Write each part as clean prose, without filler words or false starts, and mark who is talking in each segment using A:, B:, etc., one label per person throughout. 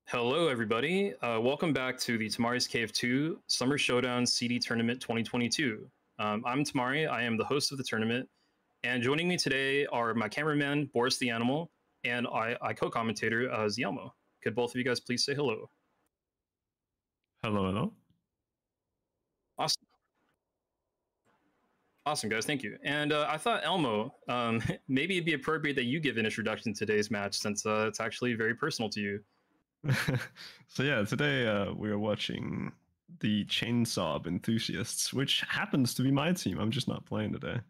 A: Hello, everybody. Welcome back to the Tamari's KF2 Summer Showdown CD Tournament 2022. I'm Tamari. I am the host of the tournament. And joining me today are my cameraman, Boris the Animal, and I co-commentator, ZeElmo. Could both of you guys please say hello?
B: Hello, hello.
A: Awesome. Awesome, guys. Thank you. And I thought, Elmo, maybe it'd be appropriate that you give an introduction to today's match since it's actually very personal to you.
B: So yeah, today we are watching the ChainSAWB Enthusiasts, which happens to be my team. I'm just not playing today.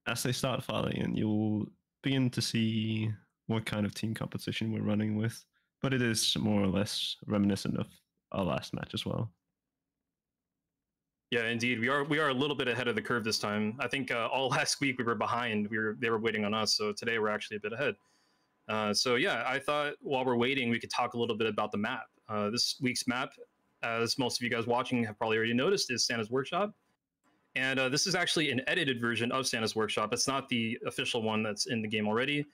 B: As they start filing in, you'll begin to see what kind of team competition we're running with, but it is more or less reminiscent of our last match as well.
A: Yeah, indeed, we are a little bit ahead of the curve this time. I think all last week we were behind. They were waiting on us, so today we're actually a bit ahead. So yeah, I thought while we're waiting, we could talk a little bit about the map. This week's map, as most of you guys watching have probably already noticed, is Santa's Workshop. And this is actually an edited version of Santa's Workshop. It's not the official one that's in the game already.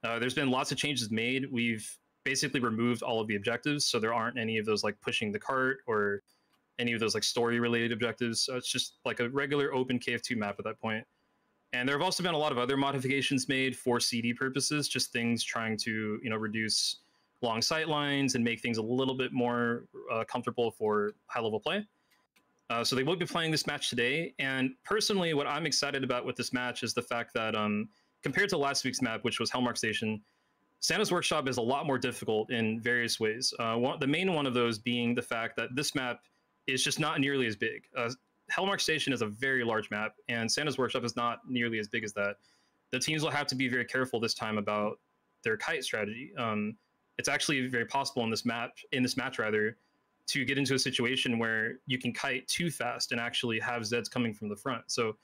A: There's been lots of changes made. We've basically removed all of the objectives, so there aren't any of those like pushing the cart or any of those like story-related objectives. So it's just like a regular open KF2 map at that point. And there have also been a lot of other modifications made for CD purposes, just things trying to, reduce long sight lines and make things a little bit more comfortable for high-level play. So they will be playing this match today. And personally, what I'm excited about with this match is the fact that compared to last week's map, which was Hellmark Station, Santa's Workshop is a lot more difficult in various ways. The main one of those being the fact that this map is just not nearly as big. Hellmark Station is a very large map, and Santa's Workshop is not nearly as big as that. The teams will have to be very careful this time about their kite strategy. It's actually very possible in this match, to get into a situation where you can kite too fast and actually have Zeds coming from the front. So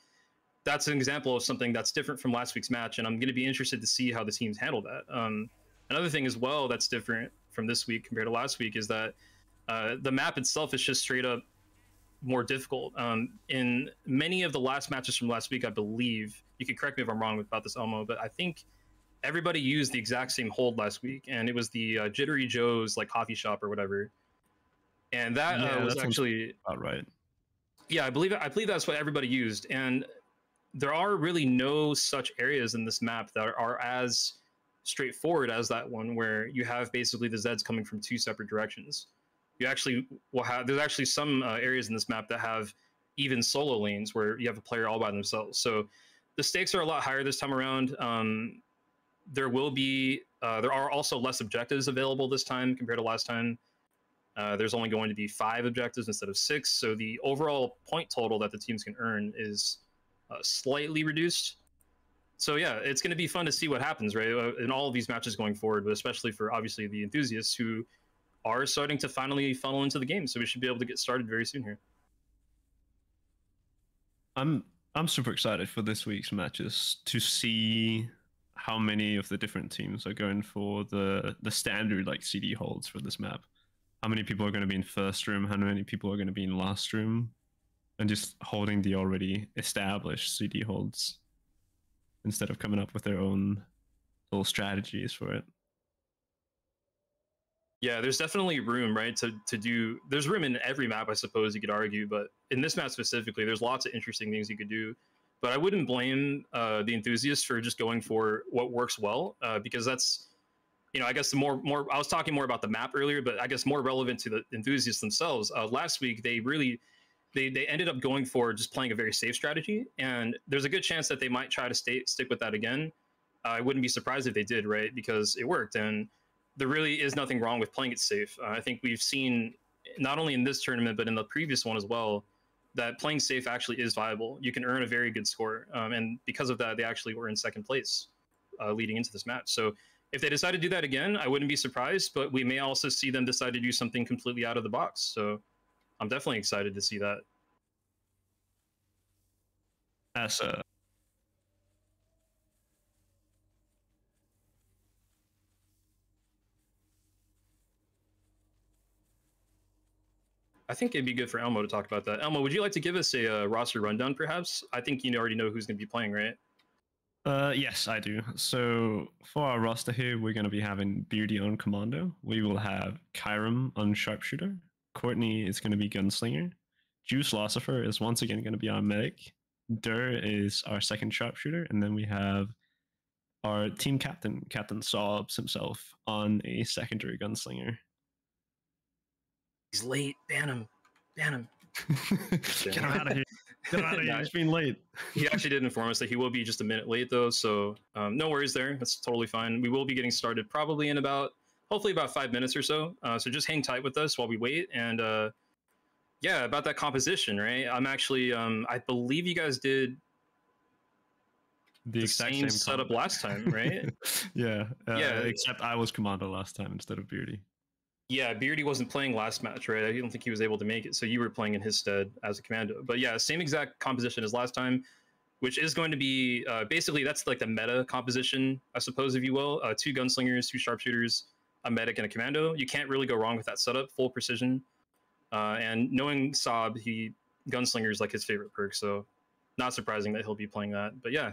A: that's an example of something that's different from last week's match, and I'm going to be interested to see how the teams handle that. Another thing as well that's different from this week compared to last week is that the map itself is just straight up more difficult. In many of the last matches from last week, I believe, you can correct me if I'm wrong about this, Elmo, but I think everybody used the exact same hold last week, and it was the Jittery Joe's like coffee shop or whatever. And that was actually
B: about right.
A: Yeah, I believe that's what everybody used. And there are really no such areas in this map that are as straightforward as that one, where you have basically the Zeds coming from two separate directions. You actually will have, there's actually some areas in this map that have even solo lanes where you have a player all by themselves. So the stakes are a lot higher this time around. There are also less objectives available this time compared to last time. There's only going to be 5 objectives instead of 6. So the overall point total that the teams can earn is slightly reduced. So yeah, it's going to be fun to see what happens, right, in all of these matches going forward, but especially for obviously the enthusiasts who are starting to finally funnel into the game. So we should be able to get started very soon here.
B: I'm super excited for this week's matches to see how many of the different teams are going for the standard like CD holds for this map. How many people are going to be in first room, how many people are going to be in last room, and just holding the already established CD holds instead of coming up with their own little strategies for it.
A: Yeah, there's definitely room, right, to do. There's room in every map, I suppose you could argue, but in this map specifically, there's lots of interesting things you could do. But I wouldn't blame the enthusiasts for just going for what works well, because that's, I guess I was talking more about the map earlier, but I guess more relevant to the enthusiasts themselves. Last week, they ended up going for just playing a very safe strategy, and there's a good chance that they might try to stick with that again. I wouldn't be surprised if they did, right, because it worked, and there really is nothing wrong with playing it safe. I think we've seen, not only in this tournament, but in the previous one as well, that playing safe actually is viable. You can earn a very good score. And because of that, they actually were in second place leading into this match. So if they decide to do that again, I wouldn't be surprised, but we may also see them decide to do something completely out of the box. So I'm definitely excited to see that. I think it'd be good for Elmo to talk about that. Elmo, would you like to give us a roster rundown, perhaps? I think you already know who's going to be playing, right?
B: Yes, I do. So for our roster here, we're going to be having Beardy on Commando. We will have Kyrum on Sharpshooter. Kortknee is going to be Gunslinger. Juicelosopher is once again going to be our medic. Is our second Sharpshooter. And then we have our team captain, Captain ChainSAWB himself, on a secondary Gunslinger.
A: He's late. Ban him. Ban him.
B: Get him out of here. Get him out of here. He's being late.
A: He actually did inform us that he will be just a minute late, though. So no worries there. That's totally fine. We will be getting started probably in hopefully about 5 minutes or so. So just hang tight with us while we wait. And yeah, about that composition, right? I'm actually, I believe you guys did the same setup last time, right?
B: Yeah. Yeah. Except I was Commando last time instead of Beardy.
A: Yeah, Beardy wasn't playing last match, right? I don't think he was able to make it, so you were playing in his stead as a commando. But yeah, same exact composition as last time, which is going to be basically that's like the meta composition, I suppose, if you will. 2 gunslingers, 2 sharpshooters, a medic, and a commando. You can't really go wrong with that setup, full precision. And knowing ChainSAWB, gunslinger is like his favorite perk, so not surprising that he'll be playing that. But yeah,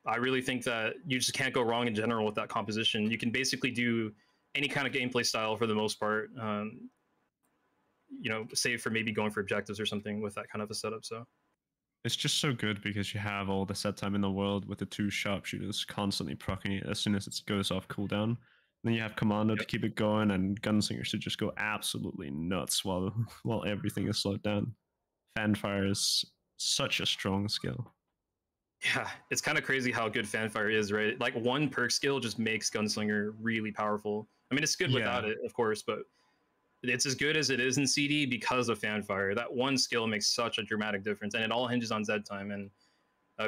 A: I really think that you just can't go wrong in general with that composition. You can basically do any kind of gameplay style for the most part, you know, save for maybe going for objectives or something with that kind of a setup. So
B: it's just so good because you have all the set time in the world with the 2 sharpshooters constantly proccing it as soon as it goes off cooldown. Then you have Commando to keep it going, and Gunslingers to just go absolutely nuts while everything is slowed down. Fanfire is such a strong skill.
A: Yeah, it's kind of crazy how good Fanfire is, right? Like one perk skill just makes Gunslinger really powerful. I mean, it's good without it, of course, but it's as good as it is in CD because of Fanfire. That one skill makes such a dramatic difference, and it all hinges on Z time. And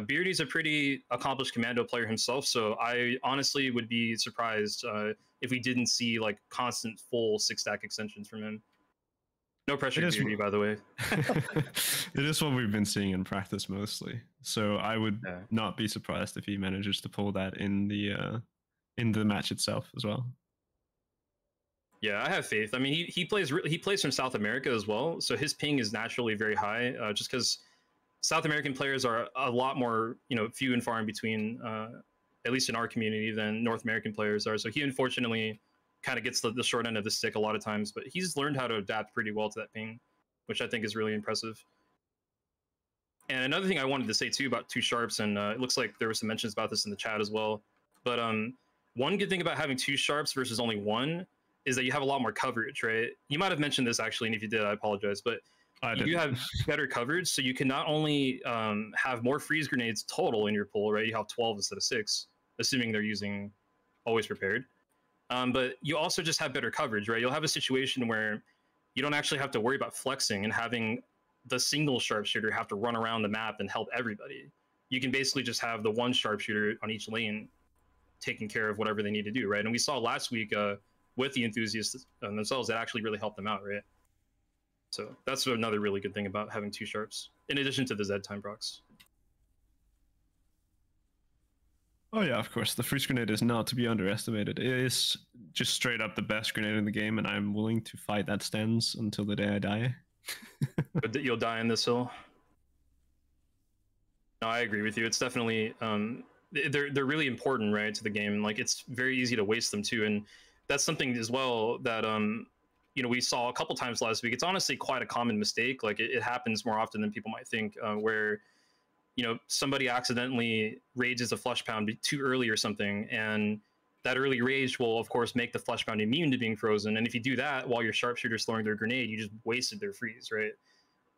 A: Beardy's a pretty accomplished commando player himself, so I honestly would be surprised if we didn't see like constant full 6-stack extensions from him. No pressure, Beardy, by the way.
B: It is what we've been seeing in practice mostly. So I would not be surprised if he manages to pull that in the match itself as well.
A: Yeah, I have faith. I mean, he plays from South America as well, so his ping is naturally very high, just because South American players are a lot more, you know, few and far in between, at least in our community, than North American players are. So he unfortunately kind of gets the short end of the stick a lot of times, but he's learned how to adapt pretty well to that ping, which I think is really impressive. And another thing I wanted to say too about 2 sharps, and it looks like there were some mentions about this in the chat as well, but one good thing about having 2 sharps versus only 1 is that you have a lot more coverage, right? You might have mentioned this actually, and if you did, I apologize, but you do have better coverage, so you can not only have more freeze grenades total in your pool, right? You have 12 instead of 6, assuming they're using always prepared. But you also just have better coverage, right? You'll have a situation where you don't actually have to worry about flexing and having the single sharpshooter have to run around the map and help everybody. You can basically just have the 1 sharpshooter on each lane taking care of whatever they need to do, right? And we saw last week with the enthusiasts themselves, that actually really helped them out, right? So that's another really good thing about having 2 sharps, in addition to the Z time procs.
B: Oh yeah, of course. The freeze grenade is not to be underestimated. It is just straight up the best grenade in the game, and I'm willing to fight that stance until the day I die.
A: But you'll die in this hill. No, I agree with you. It's definitely they're really important, right, to the game. Like it's very easy to waste them too, and that's something as well that you know, we saw a couple times last week. It's honestly quite a common mistake. Like it happens more often than people might think, where you know, somebody accidentally rages a flush pound too early or something, and that early rage will of course make the flush pound immune to being frozen. And if you do that while your sharpshooter's throwing their grenade, you just wasted their freeze, right?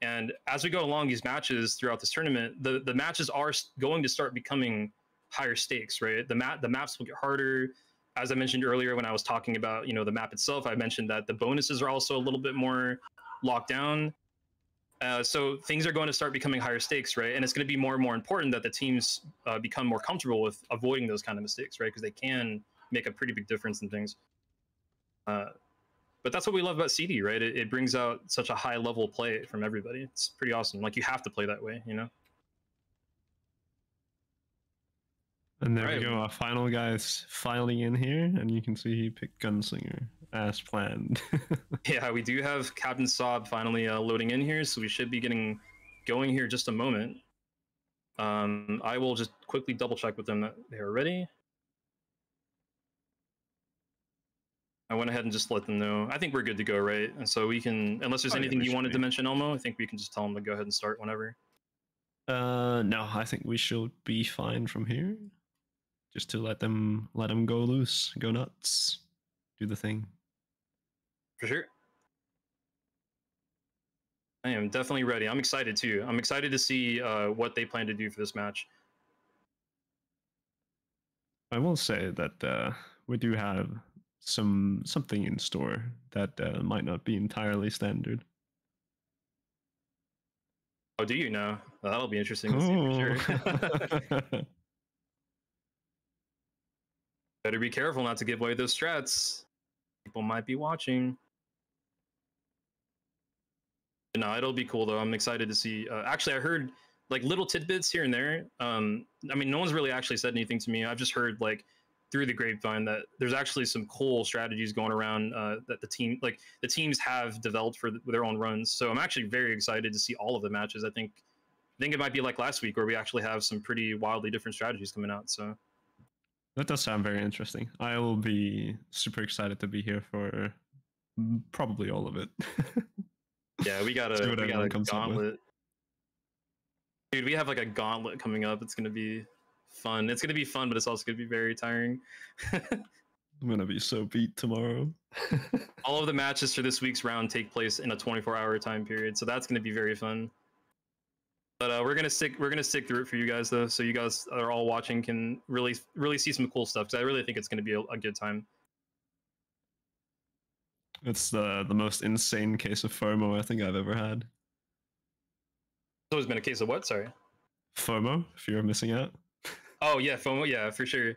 A: And as we go along these matches throughout this tournament, the matches are going to start becoming higher stakes, right? The maps will get harder. As I mentioned earlier when I was talking about, you know, the map itself, I mentioned that the bonuses are also a little bit more locked down. So things are going to start becoming higher stakes, right? And it's going to be more and more important that the teams become more comfortable with avoiding those kind of mistakes, right? Because they can make a pretty big difference in things. But that's what we love about CD, right? It brings out such a high level play from everybody. It's pretty awesome. Like you have to play that way, you know?
B: And there we go. Our final guy's finally in here, and you can see he picked Gunslinger as planned.
A: Yeah, we do have Captain ChainSAWB finally loading in here, so we should be getting going here just a moment. I will just quickly double check with them that they are ready. I went ahead and just let them know. I think we're good to go, right? And so we can, unless there's anything you wanted to mention, Elmo, I think we can just tell them to go ahead and start whenever.
B: No, I think we should be fine from here. Just to let them go loose, go nuts, do the thing.
A: For sure. I am definitely ready. I'm excited too. I'm excited to see what they plan to do for this match.
B: I will say that we do have something in store that might not be entirely standard.
A: Oh, do you know? Well, that'll be interesting to see for sure. Better be careful not to give away those strats. People might be watching. No, it'll be cool though. I'm excited to see. Actually, I heard like little tidbits here and there. I mean, no one's really actually said anything to me. I've just heard like through the grapevine that there's actually some cool strategies going around that the teams have developed for their own runs. So I'm actually very excited to see all of the matches. I think it might be like last week where we actually have some pretty wildly different strategies coming out. So
B: that does sound very interesting. I will be super excited to be here for probably all of it.
A: Yeah, we got a gauntlet. Dude, we have like a gauntlet coming up. It's gonna be fun. It's gonna be fun, but it's also gonna be very tiring.
B: I'm gonna be so beat tomorrow.
A: All of the matches for this week's round take place in a 24-hour time period, so that's gonna be very fun. But we're gonna stick through it for you guys though, so you guys that are all watching can really see some cool stuff. Because I really think it's gonna be a good time.
B: It's the most insane case of FOMO I think I've ever had.
A: So it's been a case of what? Sorry.
B: FOMO, fear of missing out.
A: Oh yeah, FOMO. Yeah, for sure.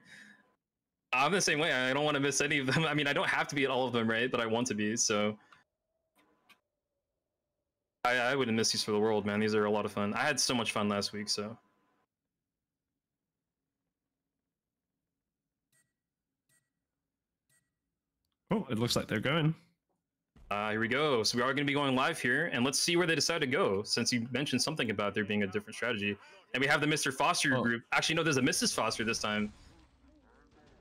A: I'm the same way. I don't want to miss any of them. I mean, I don't have to be at all of them, right? But I want to be. So I wouldn't miss these for the world, man. These are a lot of fun. I had so much fun last week. So.
B: Oh, it looks like they're going.
A: Here we go. So we are going to be going live here, and let's see where they decide to go. Since you mentioned something about there being a different strategy, and we have the Mr. Foster group. Actually, no, there's a Mrs. Foster this time.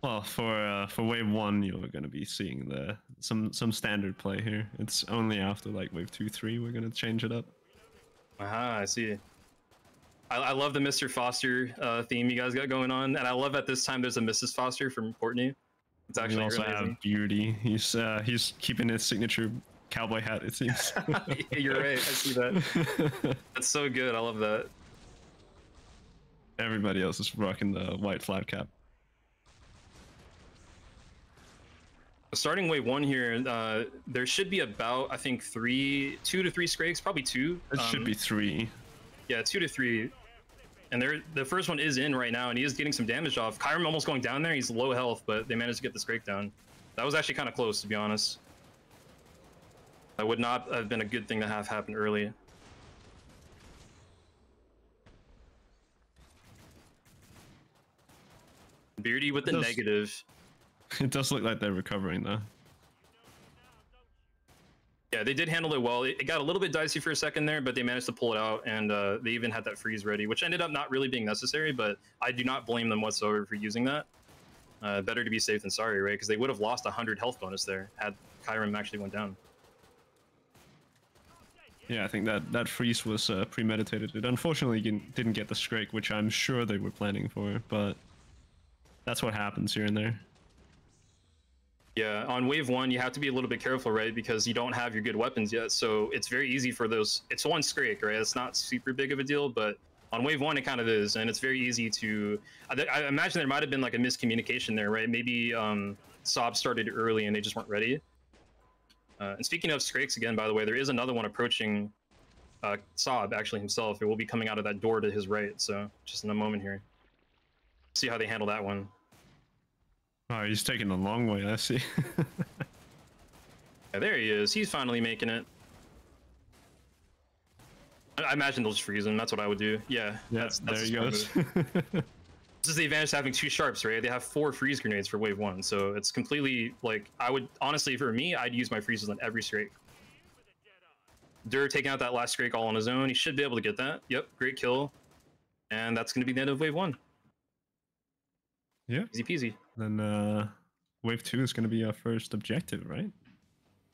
B: Well, for wave 1, you're going to be seeing some standard play here. It's only after like wave 2, 3 we're going to change it up.
A: Aha, I see. I love the Mr. Foster theme you guys got going on, and I love at this time there's a Mrs. Foster from Kortknee. It's actually
B: we also
A: really
B: have Beardy. He's keeping his signature cowboy hat, it seems.
A: You're right. I see that. That's so good. I love that.
B: Everybody else is rocking the white flat cap.
A: Starting wave 1 here, there should be about, I think, 2 to 3 Scrakes, probably 2.
B: It should be 3.
A: Yeah, 2 to 3. And the first one is in right now, and he is getting some damage off. Kyrum almost going down there. He's low health, but they managed to get the Scrake down. That was actually kind of close, to be honest. That would not have been a good thing to have happen early. Beardy with the negative.
B: It does look like they're recovering, though.
A: Yeah, they did handle it well. It got a little bit dicey for a second there, but they managed to pull it out, and they even had that freeze ready, which ended up not really being necessary, but I do not blame them whatsoever for using that. Better to be safe than sorry, right? Because they would have lost 100 health bonus there had Kyrum actually went down.
B: Yeah, I think that freeze was premeditated. It unfortunately didn't get the Scrake, which I'm sure they were planning for, but that's what happens here and there.
A: Yeah, on wave 1, you have to be a little bit careful, right? Because you don't have your good weapons yet, so it's very easy for those. It's one Scrake, right? It's not super big of a deal, but on wave 1, it kind of is, and it's very easy to. I imagine there might have been like a miscommunication there, right? Maybe ZeElmo started early and they just weren't ready. And speaking of Scrakes again, by the way, there is another one approaching ZeElmo actually himself. It will be coming out of that door to his right, so just in a moment here. See how they handle that one.
B: Oh, he's taking the long way, I see.
A: Yeah, there he is. He's finally making it. I imagine they'll just freeze him. That's what I would do. Yeah, that's
B: there he goes.
A: This is the advantage of having 2 sharps, right? They have 4 freeze grenades for wave 1, so it's completely like I would honestly, for me, I'd use my freezes on every Scrake. Dur taking out that last Scrake all on his own. He should be able to get that. Yep, great kill. And that's going to be the end of wave 1.
B: Yeah.
A: Easy peasy.
B: Then wave 2 is going to be our first objective, right?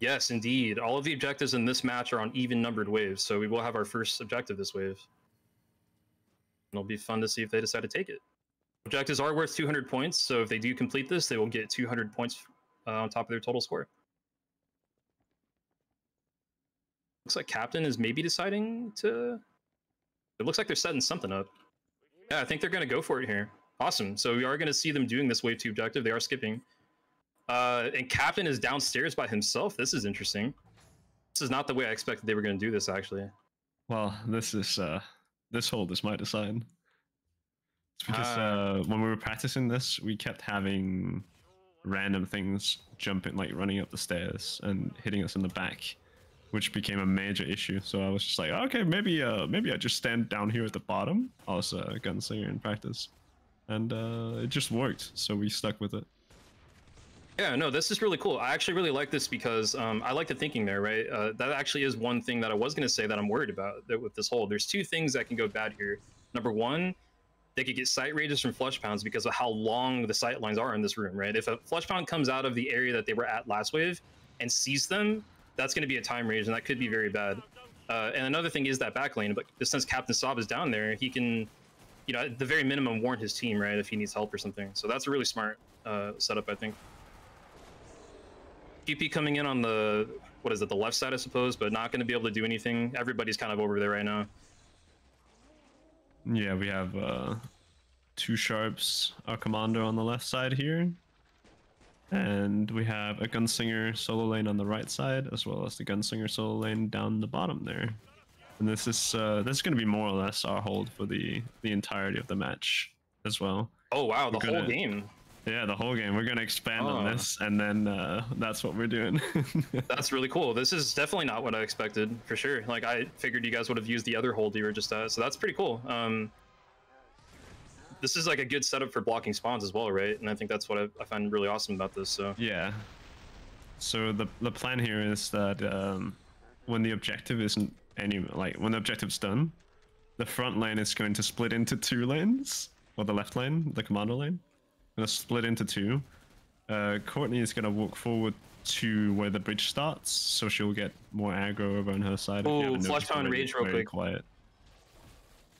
A: Yes, indeed. All of the objectives in this match are on even numbered waves, so we will have our first objective this wave. It'll be fun to see if they decide to take it. Objectives are worth 200 points, so if they do complete this, they will get 200 points on top of their total score. Looks like Captain is maybe deciding to... It looks like they're setting something up. Yeah, I think they're going to go for it here. Awesome. So we are going to see them doing this wave 2 objective. They are skipping. And Captain is downstairs by himself. This is interesting. This is not the way I expected they were going to do this, actually.
B: Well, this hold is my design. It's because when we were practicing this, we kept having random things jumping, like running up the stairs and hitting us in the back, which became a major issue. So I was just like, okay, maybe I just stand down here at the bottom. I was a gunslinger in practice, and it just worked. So we stuck with it.
A: Yeah, no, this is really cool. I actually really like this because I like the thinking there, right? That actually is one thing that I was going to say that I'm worried about with this hold. There's 2 things that can go bad here. Number 1, they could get sight rages from flush pounds because of how long the sight lines are in this room, right? If a flush pound comes out of the area that they were at last wave and sees them, that's going to be a time rage, and that could be very bad. And another thing is that back lane, but since Captain ChainSAWB is down there, he can, you know, at the very minimum, warn his team, right, if he needs help or something. So that's a really smart setup, I think. QP coming in on the, what is it, the left side, I suppose, but not going to be able to do anything. Everybody's kind of over there right now.
B: Yeah, we have 2 sharps, our commander on the left side here. And we have a gunslinger solo lane on the right side, as well as the gunslinger solo lane down the bottom there. And this is going to be more or less our hold for the entirety of the match as well.
A: Oh, wow, the whole game.
B: Yeah, the whole game. We're going to expand on this, and then that's what we're doing.
A: That's really cool. This is definitely not what I expected, for sure. Like, I figured you guys would have used the other hold you were just at, so that's pretty cool. This is like a good setup for blocking spawns as well, right? And I think that's what I find really awesome about this. So
B: yeah. So the plan here is that when the objective isn't when the objective's done, the front lane is going to split into 2 lanes, or the left lane, the commander lane. Gonna split into 2. Kortknee is gonna walk forward to where the bridge starts, so she'll get more aggro over on her side.
A: Oh, flush pound rage real quick.
B: Quiet.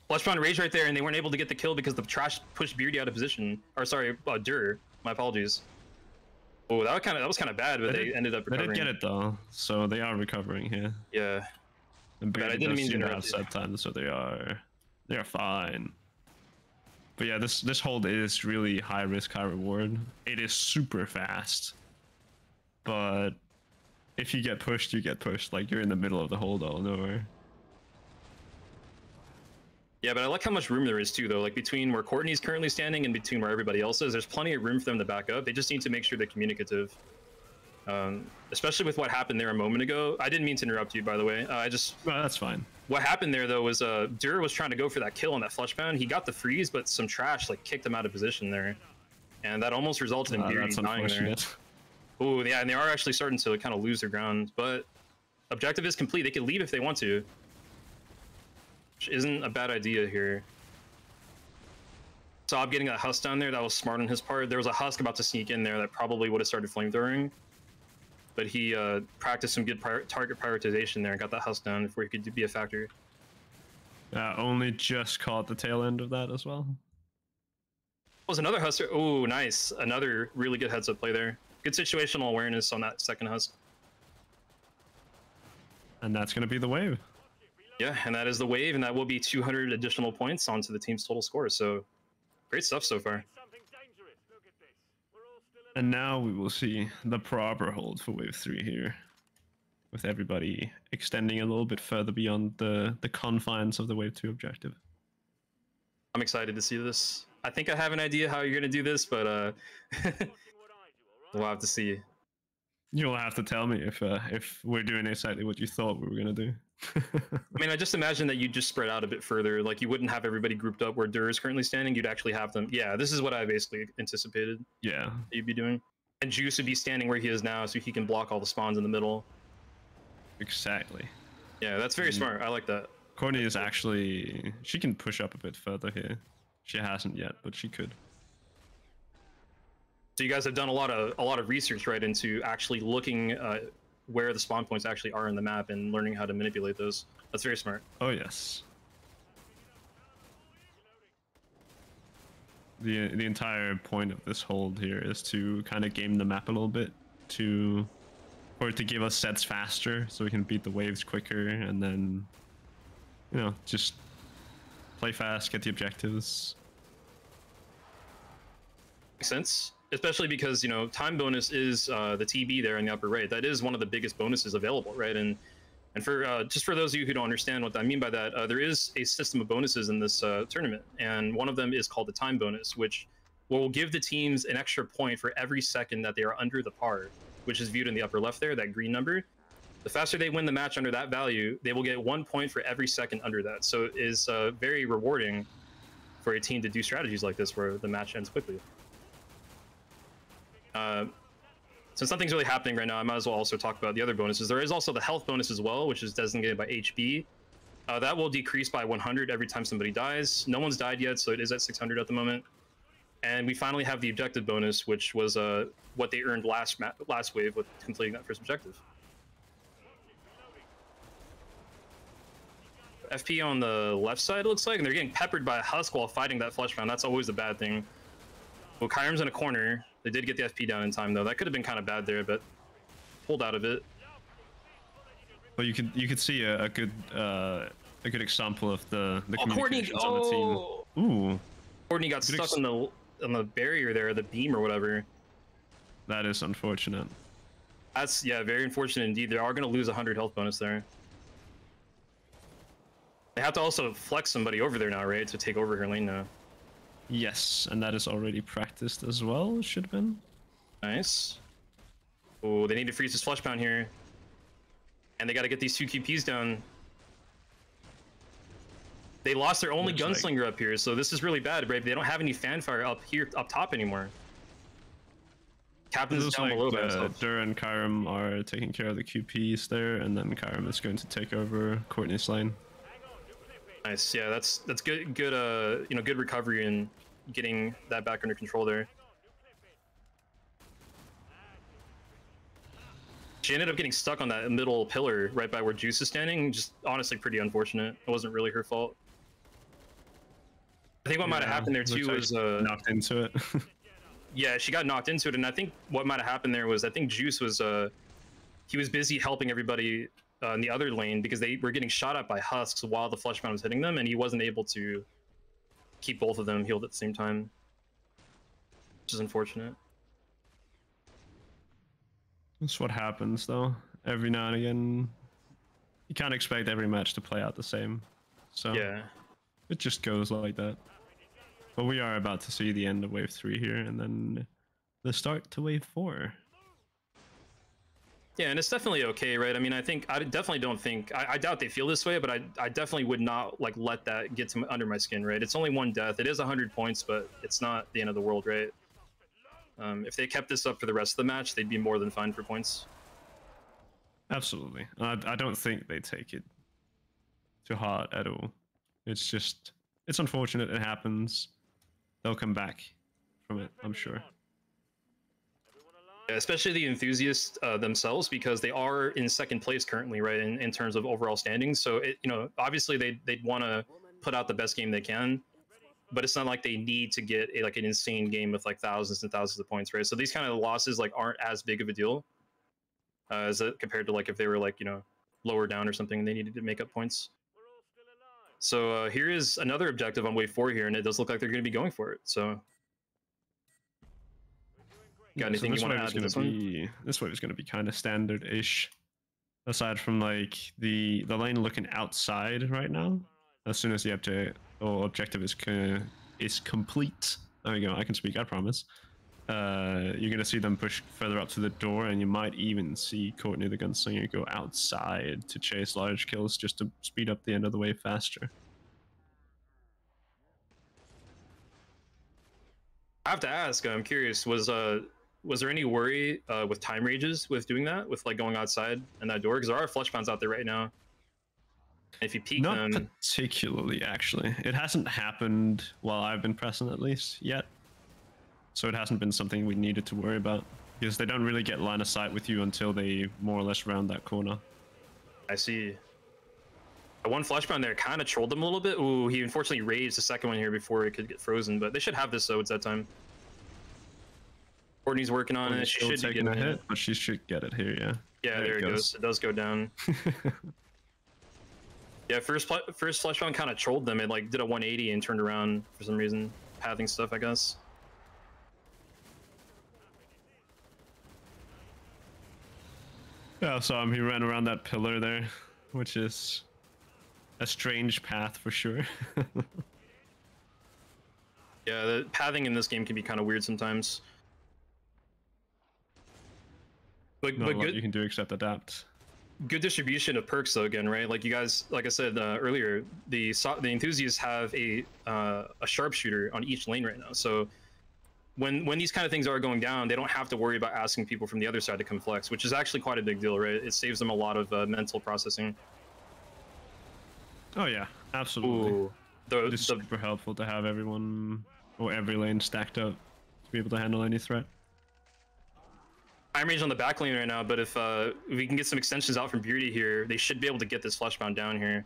A: Flush pound rage right there, and they weren't able to get the kill because the trash pushed Beardy out of position. Or sorry, Dur. My apologies. Oh, that was kind of bad, but they ended up recovering.
B: They did get it though, so they are recovering here.
A: Yeah.
B: And Beardy does seem to have set time, so they are fine. But yeah, this hold is really high risk, high reward. It is super fast, but if you get pushed, you get pushed. Like, you're in the middle of the hold out of nowhere.
A: Yeah, but I like how much room there is too, though. Like, between where Kortknee's currently standing and between where everybody else is, there's plenty of room for them to back up. They just need to make sure they're communicative. Especially with what happened there a moment ago. I didn't mean to interrupt you, by the way. No,
B: that's fine.
A: What happened there, though, was Dur was trying to go for that kill on that flush pound. He got the freeze, but some trash like kicked him out of position there, and that almost resulted in Beardy dying there. Oh, yeah, and they are actually starting to kind of lose their ground. But objective is complete. They can leave if they want to, which isn't a bad idea here. ChainSAWB getting that husk down there, that was smart on his part. There was a husk about to sneak in there that probably would have started flamethrowing, but he practiced some good target prioritization there and got that husk down before he could be a factor.
B: Only just caught the tail end of that as well.
A: Was another husker. Oh, nice. Another really good heads up play there. Good situational awareness on that second husk.
B: And that's going to be the wave.
A: Yeah, and that is the wave, and that will be 200 additional points onto the team's total score. So great stuff so far.
B: And now we will see the proper hold for wave 3 here, with everybody extending a little bit further beyond the confines of the wave 2 objective.
A: I'm excited to see this. I think I have an idea how you're going to do this, but we'll have to see.
B: You'll have to tell me if we're doing exactly what you thought we were going to do.
A: I mean, I just imagine that you'd just spread out a bit further. Like, you wouldn't have everybody grouped up where Dur is currently standing. You'd actually have them. Yeah, this is what I basically anticipated.
B: Yeah.
A: You'd be doing. And Juice would be standing where he is now, so he can block all the spawns in the middle.
B: Exactly.
A: Yeah, that's very smart. I like that.
B: Kortknee is actually, she can push up a bit further here. She hasn't yet, but she could.
A: So you guys have done a lot of research, right, into actually looking where the spawn points actually are in the map and learning how to manipulate those. That's very smart.
B: Oh yes. The entire point of this hold here is to kind of game the map a little bit, for it to give us sets faster, so we can beat the waves quicker, and then, you know, just play fast, get the objectives.
A: Makes sense, especially because, you know, time bonus is the TB there in the upper right. That is one of the biggest bonuses available, right? And for just for those of you who don't understand what I mean by that, there is a system of bonuses in this tournament, and one of them is called the time bonus, which will give the teams an extra point for every second that they are under the par, which is viewed in the upper left there, that green number. The faster they win the match under that value, they will get 1 point for every second under that. So it is very rewarding for a team to do strategies like this where the match ends quickly. Since nothing's really happening right now, I might as well also talk about the other bonuses. There is also the health bonus as well, which is designated by HB. That will decrease by 100 every time somebody dies. No one's died yet, so it is at 600 at the moment. And we finally have the objective bonus, which was what they earned last wave with completing that first objective. FP on the left side, it looks like, and they're getting peppered by a husk while fighting that flesh pound. That's always a bad thing. Well, Kyrum's in a corner. They did get the FP down in time, though. That could have been kind of bad there, but pulled out of it.
B: But you could see a good example of the communications
A: Kortknee,
B: on the team. Ooh,
A: Kortknee got stuck on the barrier there, the beam or whatever.
B: That is unfortunate.
A: That's, yeah, very unfortunate indeed. They are going to lose 100 health bonus there. They have to also flex somebody over there now, right, to take over her lane now.
B: Yes, and that is already practiced as well. Should have been.
A: Nice. Oh, they need to freeze this flesh pound here. And they got to get these 2 QPs down. They lost their only gunslinger up here, so this is really bad, right? They don't have any fanfare up here, up top anymore. Captain's down below by himself.
B: Dur and Kyrum are taking care of the QPs there, and then Kyrum is going to take over Kortknee's lane.
A: Nice, yeah, that's good, you know, good recovery and getting that back under control there. She ended up getting stuck on that middle pillar right by where Juice is standing. Just honestly pretty unfortunate. It wasn't really her fault. I think what might have happened there too was
B: knocked into it.
A: Yeah, she got knocked into it, and I think what might have happened there was I think Juice was he was busy helping everybody in the other lane because they were getting shot at by husks while the flesh pound was hitting them, and he wasn't able to keep both of them healed at the same time, which is unfortunate.
B: That's what happens, though. Every now and again, you can't expect every match to play out the same. So
A: yeah,
B: it just goes like that. But we are about to see the end of Wave 3 here, and then the start to Wave 4.
A: Yeah, and it's definitely okay, right? I mean, I definitely don't think, I doubt they feel this way, but I definitely would not like let that get to under my skin, right? It's only 1 death. It is 100 points, but it's not the end of the world, right? If they kept this up for the rest of the match, they'd be more than fine for points.
B: Absolutely. I don't think they take it to heart at all. It's just, it's unfortunate it happens. They'll come back from it, I'm sure.
A: Especially the enthusiasts themselves, because they are in 2nd place currently, right, in terms of overall standings. So, you know, obviously they'd want to put out the best game they can, but it's not like they need to get like an insane game with like thousands and thousands of points, right? So these kind of losses like aren't as big of a deal as compared to like if they were like, you know, lower down or something and they needed to make up points. So here is another objective on Wave 4 here, and it does look like they're going to be going for it. So. Got anything you want to add to this one?
B: This wave is going to be kind of standard-ish, aside from like the lane looking outside right now. As soon as the objective is complete, there we go. I can speak. I promise. You're going to see them push further up to the door, and you might even see Kortknee the gunslinger go outside to chase large kills just to speed up the end of the wave faster.
A: I have to ask. I'm curious. Was there any worry with time rages with doing that, with like going outside and that door? Because there are flesh pounds out there right now. If you peek
B: Not
A: them,
B: particularly, actually. It hasn't happened while I've been present, at least, yet. So it hasn't been something we needed to worry about. Because they don't really get line of sight with you until they more or less round that corner.
A: I see. The one flashbound there kind of trolled him a little bit. Ooh, he unfortunately raised the second one here before it could get frozen, but they should have this, so it's that time. Kortknee's working on it. She should be getting
B: a hit, but she should get it here, yeah.
A: Yeah, there it goes. It does go down. Yeah, first flashbound kind of trolled them. It like did a 180 and turned around for some reason. Pathing stuff, I guess.
B: Yeah, I saw him. He ran around that pillar there, which is a strange path for sure.
A: Yeah, the pathing in this game can be kind of weird sometimes. But good,
B: you can do except adapt.
A: Good distribution of perks though. Again, right? Like you guys, like I said earlier, the enthusiasts have a sharpshooter on each lane right now. So when these kind of things are going down, they don't have to worry about asking people from the other side to come flex, which is actually quite a big deal, right? It saves them a lot of mental processing.
B: Oh yeah, absolutely.
A: Ooh,
B: it's super helpful to have everyone or every lane stacked up to be able to handle any threat.
A: I'm range on the back lane right now, but if we can get some extensions out from Beardy here, they should be able to get this flashbound down here.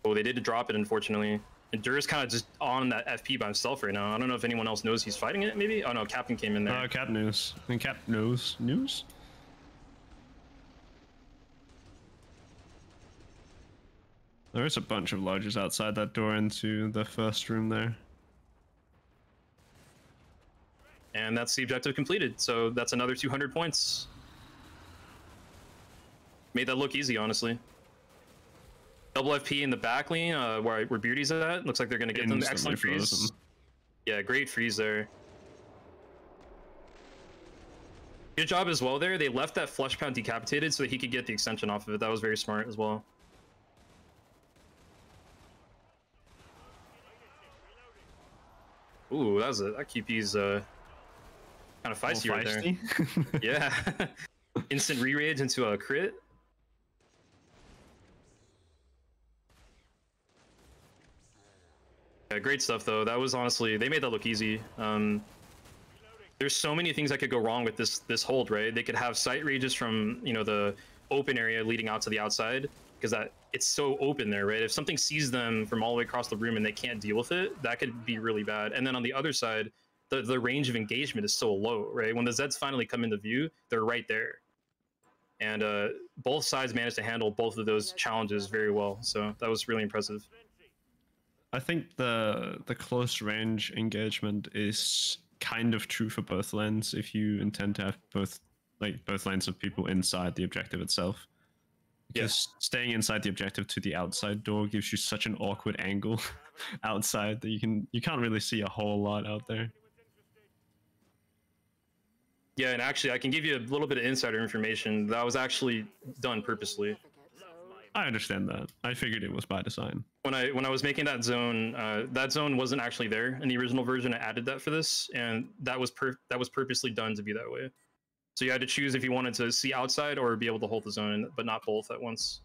A: Oh, they did drop it, unfortunately. And Dur's kind of just on that FP by himself right now. I don't know if anyone else knows he's fighting it, maybe? Oh no, Captain came in there.
B: Cap knows. And Cap knows. News? There is a bunch of lodges outside that door into the first room there.
A: And that's the objective completed. So that's another 200 points. Made that look easy, honestly. Double FP in the back lane, where Beardy's at. Looks like they're going to get them. Excellent freeze. Frozen. Yeah, great freeze there. Good job as well there. They left that flesh pound decapitated so that he could get the extension off of it. That was very smart as well. Ooh, that QP's kind of feisty right there. Yeah. Instant re-rage into a crit. Yeah, great stuff though. That was honestly, they made that look easy. There's so many things that could go wrong with this hold, right? They could have sight rages from, you know, the open area leading out to the outside, because it's so open there, right? If something sees them from all the way across the room and they can't deal with it, that could be really bad. And then on the other side, the range of engagement is so low, right? When the Zeds finally come into view, they're right there. And both sides managed to handle both of those challenges very well. So that was really impressive.
B: I think the close range engagement is kind of true for both lanes if you intend to have both lanes of people inside the objective itself. Because staying inside the objective to the outside door gives you such an awkward angle outside that you can't really see a whole lot out there.
A: Yeah, and actually I can give you a little bit of insider information. That was actually done purposely.
B: I understand that. I figured it was by design.
A: When I was making that zone wasn't actually there in the original version. I added that for this, and that was purposely done to be that way. So you had to choose if you wanted to see outside or be able to hold the zone, but not both at once.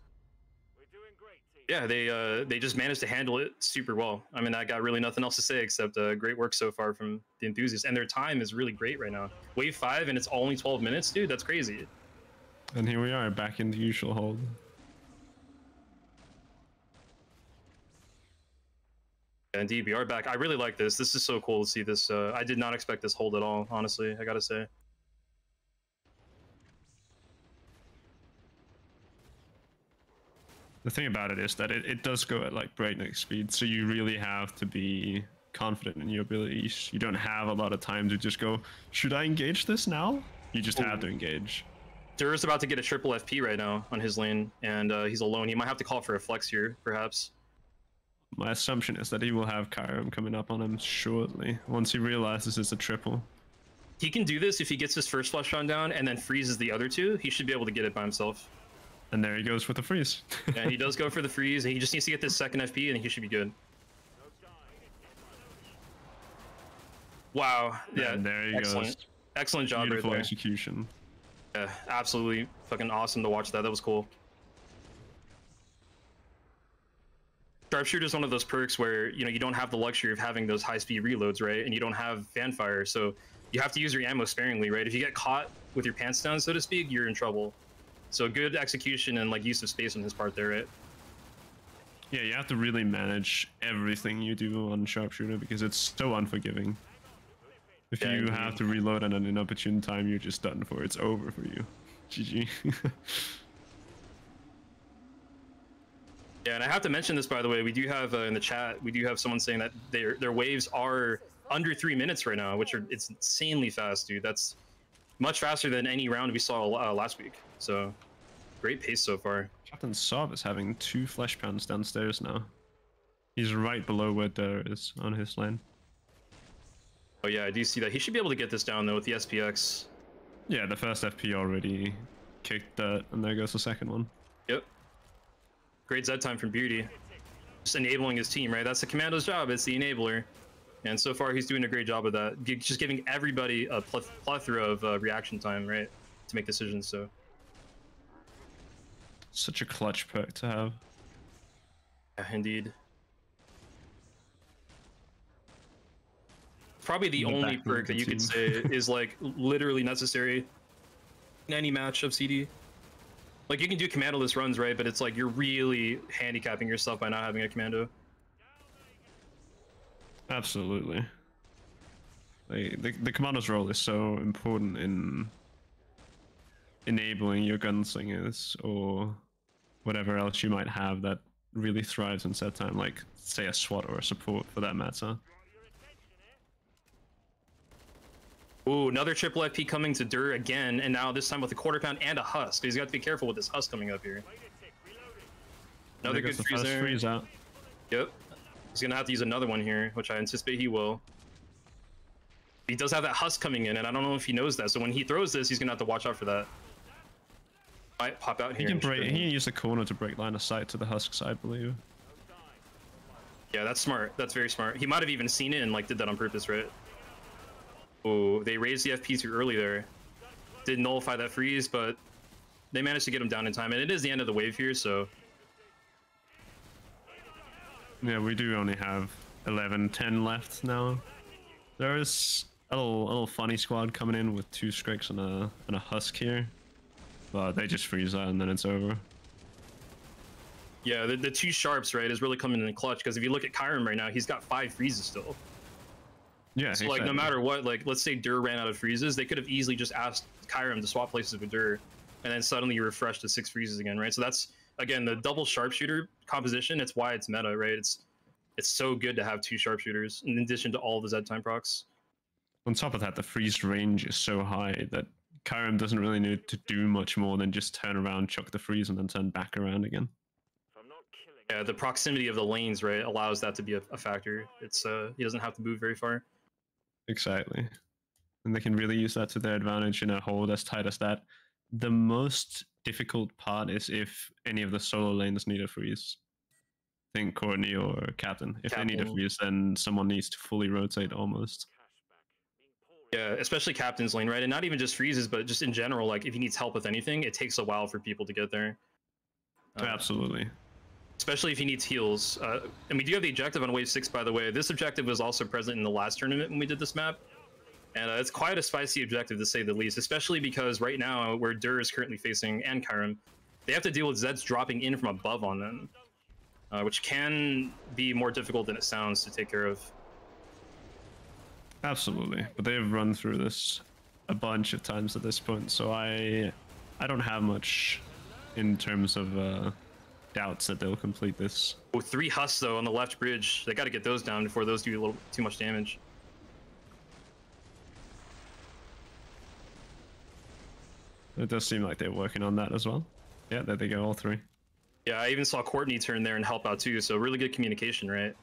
A: Yeah, they just managed to handle it super well. I mean, I got really nothing else to say except great work so far from the enthusiasts, and their time is really great right now. Wave 5 and it's only 12 minutes, dude. That's crazy.
B: And here we are back in the usual hold.
A: And DBR back. I really like this. This is so cool to see this. I did not expect this hold at all, honestly, I gotta say.
B: The thing about it is that it does go at like breakneck speed, so you really have to be confident in your abilities. You don't have a lot of time to just go, should I engage this now? You just have to engage.
A: Dur's about to get a triple FP right now on his lane, and he's alone. He might have to call for a flex here, perhaps.
B: My assumption is that he will have Kyrum coming up on him shortly, once he realizes it's a triple.
A: He can do this if he gets his first flush round down and then freezes the other two. He should be able to get it by himself.
B: And there he goes with the freeze.
A: Yeah, he does go for the freeze, and he just needs to get this second FP, and he should be good. Wow. Yeah,
B: and there he goes.
A: Excellent job
B: Beautiful
A: right there.
B: Execution.
A: Yeah, absolutely fucking awesome to watch that. That was cool. Sharpshooter is one of those perks where, you know, you don't have the luxury of having those high-speed reloads, right? And you don't have fanfire, so you have to use your ammo sparingly, right? If you get caught with your pants down, so to speak, you're in trouble. So good execution and like use of space on his part there, right?
B: Yeah, you have to really manage everything you do on Sharpshooter because it's so unforgiving. If you have to reload at an inopportune time, you're just done for. It's over for you. GG.
A: Yeah, and I have to mention this, by the way. We do have in the chat, we do have someone saying that their waves are under 3 minutes right now, which are it's insanely fast, dude. That's much faster than any round we saw last week. So great pace so far.
B: Captain ChainSAWB is having 2 flesh pounds downstairs now. He's right below where Durr is on his lane.
A: Oh yeah, I do see that. He should be able to get this down though with the SPX.
B: Yeah, the first FP already kicked that, and there goes the second one.
A: Yep. Great Z time from Beardy. Just enabling his team, right? That's the commando's job. It's the enabler. And so far, he's doing a great job of that. Just giving everybody a plethora of reaction time, right? To make decisions, so.
B: Such a clutch perk to have.
A: Yeah, indeed. Probably the only perk that you could say is like literally necessary in any match of CD. Like you can do commandoless runs, right? But it's like you're really handicapping yourself by not having a commando.
B: Absolutely. The commando's role is so important in enabling your gunslingers or whatever else you might have that really thrives in set time, like say a SWAT or a support for that matter.
A: Ooh, another triple FP coming to Durr again, and now this time with a quarter pound and a husk. He's got to be careful with this husk coming up here. Another good freeze there.
B: Freeze out.
A: Yep. He's gonna have to use another one here, which I anticipate he will. He does have that husk coming in, and I don't know if he knows that. So when he throws this, he's gonna have to watch out for that. Might pop out here.
B: He can use the corner to break line of sight to the husks, I believe.
A: Yeah, that's smart. That's very smart. He might have even seen it and like did that on purpose, right? Oh, they raised the FP too early there. Did nullify that freeze, but they managed to get him down in time. And it is the end of the wave here, so.
B: Yeah, we do only have 11-10 left now. There is a little funny squad coming in with 2 Skriks and a husk here. But they just freeze out and then it's over.
A: Yeah, the 2 sharps, right, is really coming in the clutch. Because if you look at Kyrum right now, he's got 5 freezes still.
B: Yeah,
A: so like no matter what, like let's say Durr ran out of freezes, they could have easily just asked Kyrum to swap places with Durr, and then suddenly you refresh to 6 freezes again, right? So that's again the double sharpshooter composition. It's why it's meta, right? It's so good to have 2 sharpshooters in addition to all the Z time procs.
B: On top of that, the freeze range is so high that Kyrum doesn't really need to do much more than just turn around, chuck the freeze, and then turn back around again.
A: Yeah, the proximity of the lanes, right, allows that to be a factor. It's he doesn't have to move very far.
B: Exactly. And they can really use that to their advantage in a hold as tight as that. The most difficult part is if any of the solo lanes need a freeze. Think Kortknee or Captain. If they need a freeze, then someone needs to fully rotate almost.
A: Yeah, especially Captain's lane, right? And not even just freezes, but just in general, like if he needs help with anything, it takes a while for people to get there.
B: Absolutely.
A: Especially if he needs heals. And we do have the objective on wave 6, by the way. This objective was also present in the last tournament when we did this map. And it's quite a spicy objective to say the least, especially because right now where Durr is currently facing and Kyrum, they have to deal with Zeds dropping in from above on them, which can be more difficult than it sounds to take care of.
B: Absolutely, but they've run through this a bunch of times at this point, so I don't have much in terms of doubts that they'll complete this.
A: Oh, 3 husks though on the left bridge. They got to get those down before those do a little too much damage.
B: It does seem like they're working on that as well. Yeah, there they go, all 3.
A: Yeah, I even saw Kortknee turn there and help out too, so really good communication, right?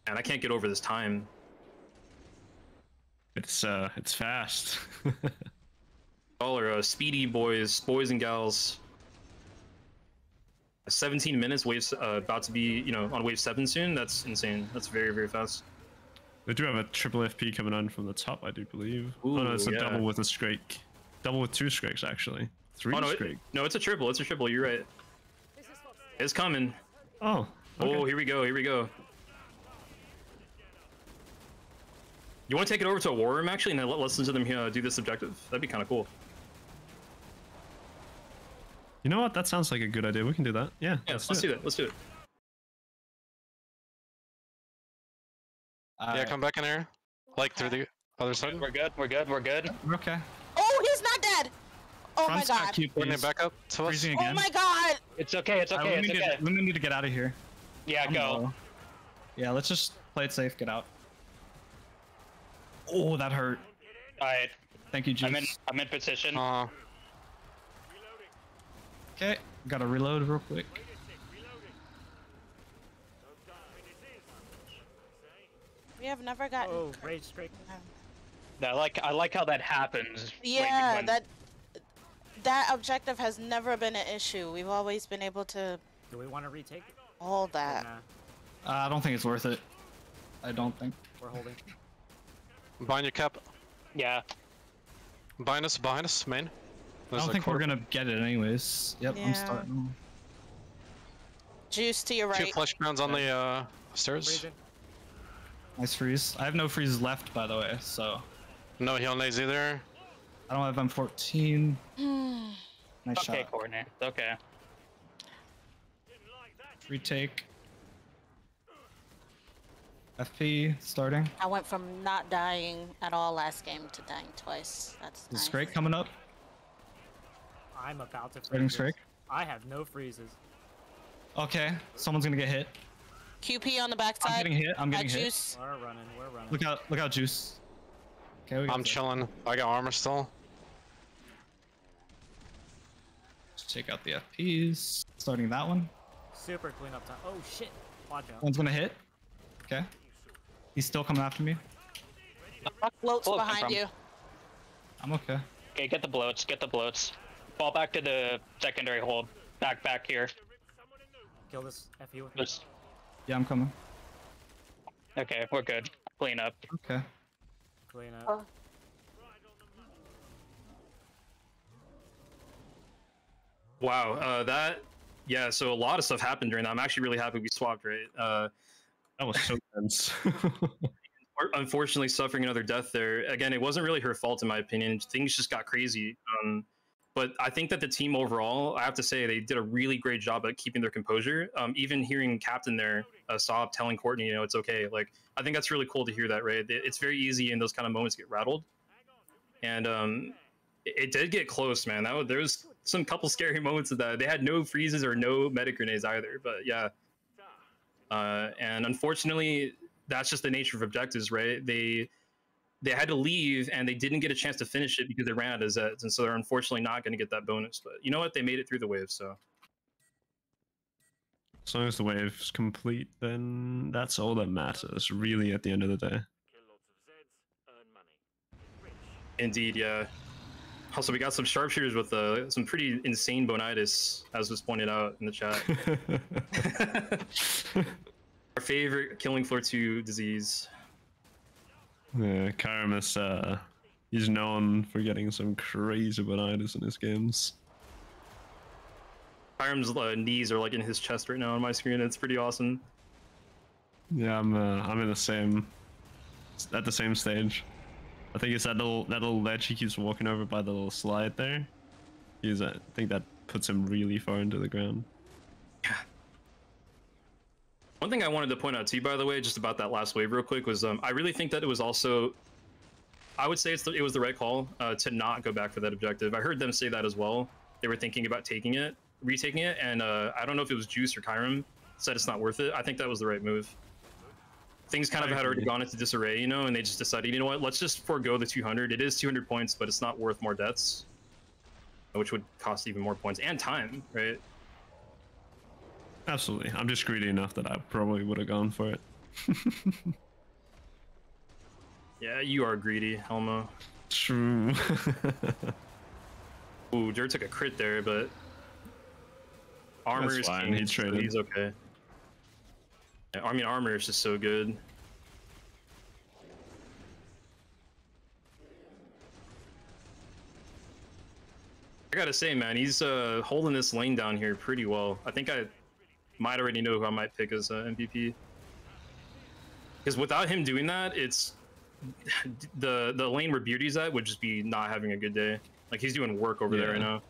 A: And I can't get over this time.
B: It's fast.
A: All are speedy boys and gals. 17 minutes, waves about to be, you know, on wave 7 soon. That's insane. That's very, very fast.
B: They do have a triple FP coming on from the top, I do believe.
A: Ooh,
B: oh no, it's a
A: yeah.
B: double with a Scrake. Double with 2 Scrakes, actually. 3
A: Oh, no,
B: Scrake.
A: no, it's a triple. It's a triple. You're right. It's coming.
B: Oh. Okay.
A: Oh, here we go. Here we go. You want to take it over to a war room, actually, and then listen to them do this objective? That'd be kind of cool.
B: You know what? That sounds like a good idea. We can do that. Yeah.
A: Yeah, let's do it. Let's do it.
C: Yeah, come back in here. Like through the other side.
D: We're good. We're good. We're good.
E: We're okay.
F: Oh, he's not dead. Oh
E: Front's
F: my
E: got
F: god.
E: cute
C: Coordinate
E: piece.
C: back up to us.
E: Freezing
F: Oh
E: again.
F: my god.
D: It's okay. It's okay. It's okay.
E: We need to get out of here.
D: Yeah,
E: I'm
D: go.
E: low. Yeah, let's just play it safe. Get out. Oh, that hurt.
D: All right.
E: Thank you,
D: I'm
E: Juice.
D: in position.
E: Okay, gotta reload real quick.
F: We have never gotten.
G: Oh, rage straight.
D: I like how that happens.
F: Yeah,
D: when-
F: that objective has never been an issue. We've always been able to
G: Do we want to retake it?
F: hold that.
G: Nah,
E: I don't think it's worth it. I don't think.
G: we're holding.
C: Behind your cap.
D: Yeah.
C: Behind us, main.
E: I don't think we're gonna get it anyways. Yep,
F: Yeah.
E: I'm starting.
F: Juice to your
C: 2
F: right.
C: flash grounds on the stairs.
G: Freezing.
E: Nice freeze. I have no freeze left, by the way, so
C: No heal nades either.
E: I don't have M14. Nice
D: Okay,
E: shot.
D: Kortknee. It's okay.
E: Retake. FP starting.
F: I went from not dying at all last game to dying twice. That's
E: Is
F: nice.
E: Scrake coming up?
G: I'm about to
E: Starting
G: freeze.
E: Scrake.
G: I have no freezes.
E: Okay, someone's gonna get hit.
F: QP on the
E: I'm
F: backside.
E: getting hit. I'm
F: At
E: getting hit.
F: Juice.
G: We're running. We're running.
E: Look out, Juice. Okay, we got
C: I'm
E: this.
C: chilling. I got armor still.
E: Just take out the FPs. Starting that one.
G: Super cleanup time. Oh shit! Watch out.
E: One's gonna hit. Okay. He's still coming after me.
F: Floats
D: Float
F: behind
D: from-
F: you.
E: I'm okay.
D: Okay, get the bloats. Get the bloats. Fall back to the secondary hold. Back here.
G: Kill this FU.
D: Just,
E: Yeah, I'm coming.
D: okay, we're good. Clean up.
E: Okay.
G: Clean up.
A: Wow. Yeah. So a lot of stuff happened during that. I'm actually really happy we swapped. Right.
B: That was so tense.
A: Unfortunately, suffering another death there. Again, it wasn't really her fault, in my opinion. Things just got crazy. But I think that the team overall, I have to say, they did a really great job at keeping their composure. Even hearing Captain there, SAWB telling Kortknee, it's okay. Like, I think that's really cool to hear that, right? It's very easy in those kind of moments to get rattled. And it did get close, man. There was some couple scary moments of that. They had no freezes or no medic grenades either. But yeah. And unfortunately, that's just the nature of objectives, right? They had to leave and they didn't get a chance to finish it because they ran out of Zeds, and so they're unfortunately not going to get that bonus. But you know what? They made it through the wave, so.
B: As long as the wave's complete, then that's all that matters, really, at the end of the day.
A: Indeed, yeah. Also, we got some sharpshooters with some pretty insane bonitis, as was pointed out in the chat. Our favorite killing floor 2 disease.
B: Yeah, Kyrum is, he's known for getting some crazy bonitis in his games.
A: Kyram's knees are like in his chest right now on my screen. It's pretty awesome.
B: Yeah, I'm in the same, at the same stage. I think it's that little ledge he keeps walking over by the little slide there. I think that puts him really far into the ground.
A: Yeah. One thing I wanted to point out too, by the way, just about that last wave real quick, was I really think that it was also, I would say it was the right call to not go back for that objective. I heard them say that as well. They were thinking about retaking it, and I don't know if it was Juice or Kyrum said it's not worth it. I think that was the right move. Things kind of had already gone into disarray, and they just decided, you know what, let's just forego the 200. It is 200 points, but it's not worth more deaths, which would cost even more points and time, right?
B: Absolutely. I'm just greedy enough that I probably would have gone for it.
A: Yeah, you are greedy, Elmo.
B: True.
A: Ooh, Dirt took a crit there, but armor
B: That's
A: is
B: fine,
A: king,
B: he
A: so
B: traded.
A: he's okay. Yeah, I mean, armor is just so good. I gotta say, man, he's holding this lane down here pretty well. I think I might already know who I might pick as MVP. Because without him doing that, it's the lane where Beardy's at would just be not having a good day. Like he's doing work over there right now.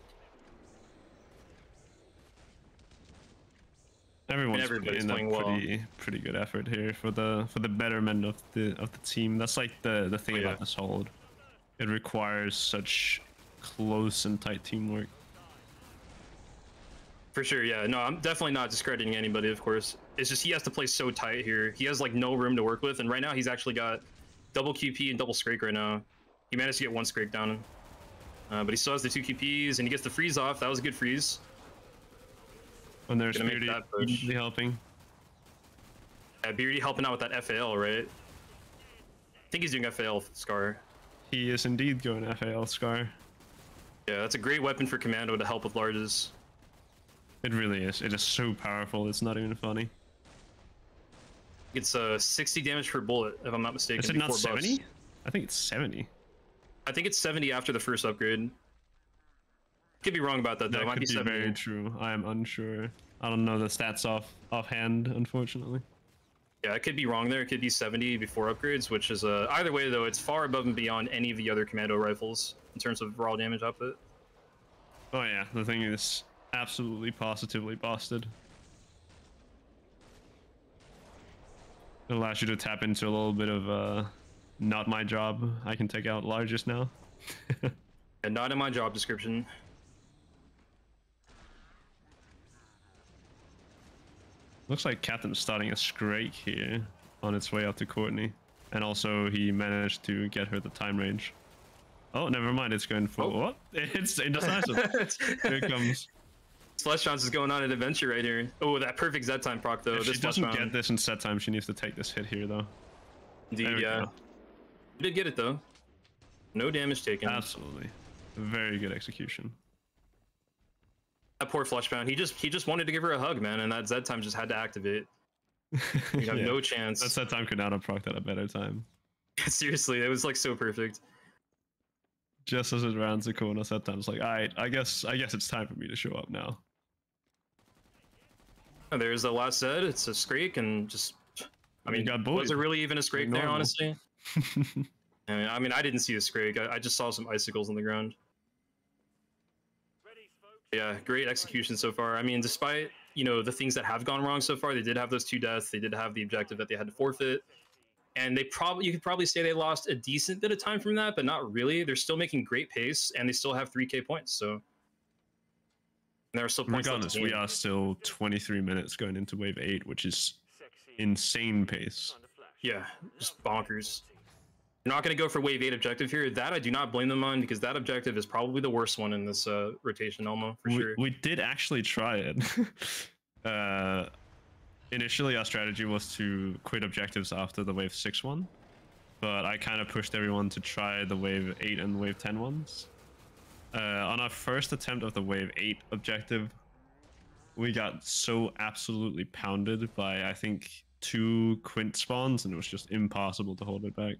B: Everyone's putting in a pretty good effort here for the betterment of the team. That's like the thing about this hold. It requires such close and tight teamwork.
A: For sure, yeah. No, I'm definitely not discrediting anybody, of course. It's just he has to play so tight here. He has like no room to work with, and right now he's actually got double QP and double Scrake right now. He managed to get one Scrake down, but he still has the 2 QPs, and he gets the freeze off. That was a good freeze.
B: And there's Beardy helping.
A: Yeah, Beardy helping out with that FAL, right? I think he's doing FAL Scar.
B: He is indeed going FAL Scar.
A: Yeah, that's a great weapon for Commando to help with larges.
B: It really is. It is so powerful. It's not even funny.
A: It's 60 damage per bullet, if I'm not mistaken.
B: Is it not 70? I think it's 70.
A: I think it's 70 after the first upgrade. Could be wrong about that though.
B: That
A: might
B: could be very true. I am unsure. I don't know the stats offhand, unfortunately.
A: Yeah, I could be wrong there. It could be 70 before upgrades, which is either way though, it's far above and beyond any of the other Commando rifles in terms of raw damage output.
B: Oh yeah, the thing is absolutely positively busted. It allows you to tap into a little bit of not my job. I can take out largest now.
A: And not in my job description.
B: Looks like Captain's starting a Scrake here on its way up to Kortknee. And also he managed to get her the time range. Oh, never mind. It's going for what? It's indecisive. Here it comes.
A: Celestions is going on an adventure right here. Oh, that perfect Z time proc though.
B: If she doesn't get this in set time, she needs to take this hit here though.
A: Indeed, yeah. She did get it though. No damage taken.
B: Absolutely. Very good execution.
A: That poor Fleshbound. He just wanted to give her a hug, man, and that Z time just had to activate. You have no chance.
B: That set time could not have procced at a better time.
A: Seriously, it was like so perfect.
B: Just as it rounds the corner, set time's like, alright, I guess it's time for me to show up now.
A: Oh, there's the last Z. It's a Scrake, and just I mean, was it really even a Scrake there, honestly? I mean, I didn't see a Scrake. I just saw some icicles on the ground. Yeah, great execution so far. I mean, despite, you know, the things that have gone wrong so far, they did have those 2 deaths. They did have the objective that they had to forfeit. And you could probably say they lost a decent bit of time from that, but not really. They're still making great pace, and they still have 3K points, so... there are still points.
B: Regardless, we are still 23 minutes going into wave 8, which is insane pace.
A: Yeah, just bonkers. They're not going to go for wave 8 objective here. That I do not blame them on, because that objective is probably the worst one in this rotation, Elmo, for sure.
B: We did actually try it. Initially, our strategy was to quit objectives after the wave 6 one, but I kind of pushed everyone to try the wave 8 and wave 10 ones. On our first attempt of the wave 8 objective, we got so absolutely pounded by, I think, 2 quint spawns, and it was just impossible to hold it back.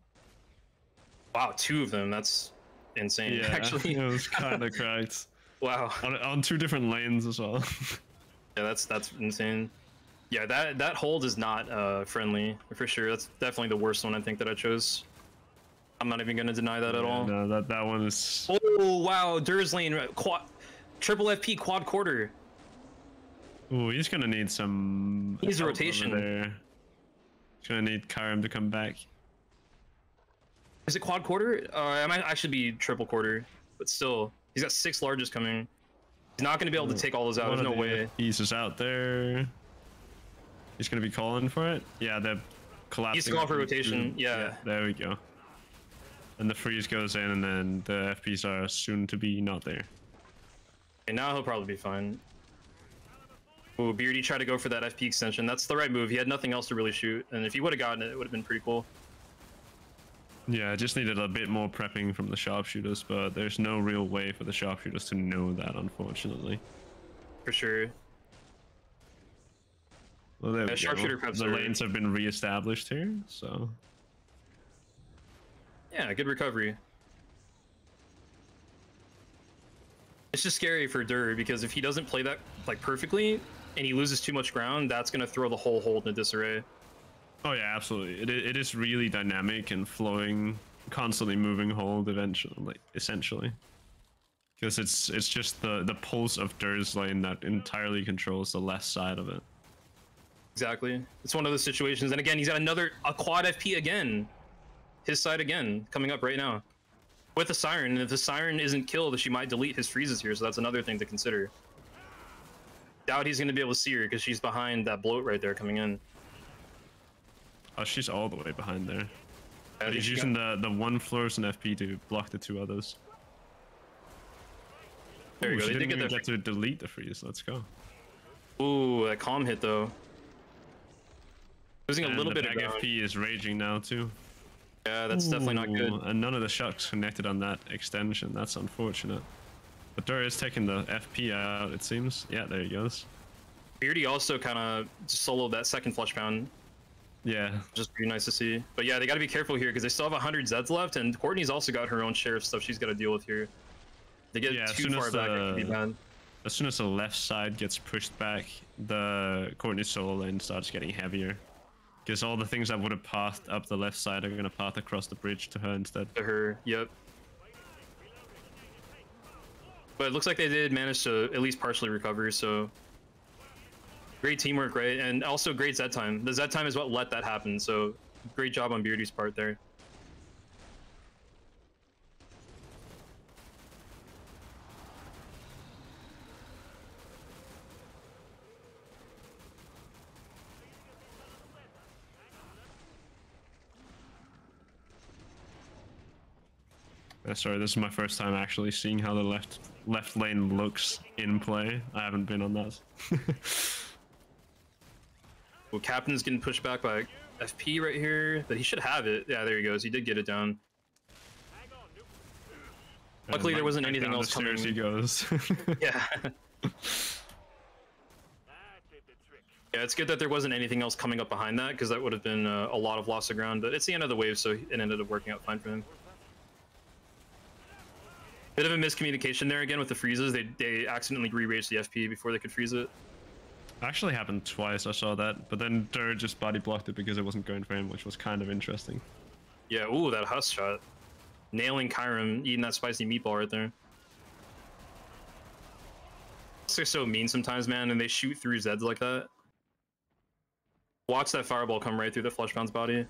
A: Wow, 2 of them. That's insane,
B: yeah,
A: actually.
B: It was kind of cracked.
A: Wow.
B: On 2 different lanes as well.
A: Yeah, that's insane. Yeah, that hold is not friendly, for sure. That's definitely the worst one, I think, that I chose. I'm not even going to deny that at all.
B: No, that one is...
A: Oh, wow. Durslane, triple FP quad quarter.
B: Ooh, he's going to need some...
A: He's a rotation.
B: There. He's going to need Kyrum to come back.
A: Is it quad quarter? I might actually be triple quarter, but still. He's got 6 larges coming. He's not going to be able to take all those out. There's no way.
B: He's just out there. He's going to be calling for it. Yeah, they're collapsing.
A: He's going for rotation. Yeah.
B: There we go. And the freeze goes in, and then the FPs are soon to be not there.
A: And now he'll probably be fine. Ooh, Beardy tried to go for that FP extension. That's the right move. He had nothing else to really shoot, and if he would have gotten it, it would have been pretty cool.
B: Yeah, I just needed a bit more prepping from the sharpshooters, but there's no real way for the sharpshooters to know that, unfortunately.
A: For sure.
B: Well, there we go.
A: Sharpshooter preps
B: the lanes have been re-established here, so...
A: Yeah, good recovery. It's just scary for Dur because if he doesn't play that like perfectly and he loses too much ground, that's gonna throw the whole hold into disarray.
B: Oh yeah, absolutely. It is really dynamic and flowing, constantly moving hold eventually, like essentially. Because it's just the pulse of Dur's lane that entirely controls the left side of it.
A: Exactly. It's one of those situations. And again, he's got a quad FP again. His side again, coming up right now. With the Siren, and if the Siren isn't killed, she might delete his freezes here, so that's another thing to consider. Doubt he's going to be able to see her because she's behind that bloat right there coming in.
B: Oh, she's all the way behind there.
A: Yeah,
B: He's using the one flourish and FP to block the two others.
A: There you go.
B: She
A: They did
B: didn't
A: get
B: even get to delete the freeze. Let's go.
A: Ooh, that calm hit though. Losing a little bit of
B: ground.
A: ground.
B: FP is raging now too.
A: Yeah, that's definitely not good.
B: And none of the shots connected on that extension. That's unfortunate. But Dur is taking the FP out, it seems. Yeah, there he goes.
A: Beardy also kind of soloed that second flush pound.
B: Yeah.
A: Just pretty nice to see. But yeah, they got to be careful here because they still have 100 Zeds left, and Kortknee's also got her own share of stuff she's got to deal with here. They get too far back, it could be bad.
B: As soon as the left side gets pushed back, the Kortknee solo lane starts getting heavier. Because all the things that would have pathed up the left side are going to path across the bridge to her instead.
A: To her, yep. But it looks like they did manage to at least partially recover, so... Great teamwork, right? And also great Z time. The Z time is what let that happen, so great job on Beardy's part there.
B: Sorry, this is my first time actually seeing how the left lane looks in play. I haven't been on that.
A: Well, Captain's getting pushed back by FP right here, but he should have it. Yeah, there he goes. He did get it down. Luckily, there wasn't anything else coming.
B: He goes.
A: Yeah. Yeah, it's good that there wasn't anything else coming up behind that, because that would have been a lot of loss of ground. But it's the end of the wave, so it ended up working out fine for him. Bit of a miscommunication there again with the freezes. They accidentally re-raged the FP before they could freeze it.
B: Actually happened twice, I saw that. But then Dur just body blocked it because it wasn't going for him, which was kind of interesting.
A: Yeah, ooh, that Husk shot. Nailing Kyrum, eating that spicy meatball right there. They're so mean sometimes, man, and they shoot through Zeds like that. Watch that fireball come right through the Fleshbound's body.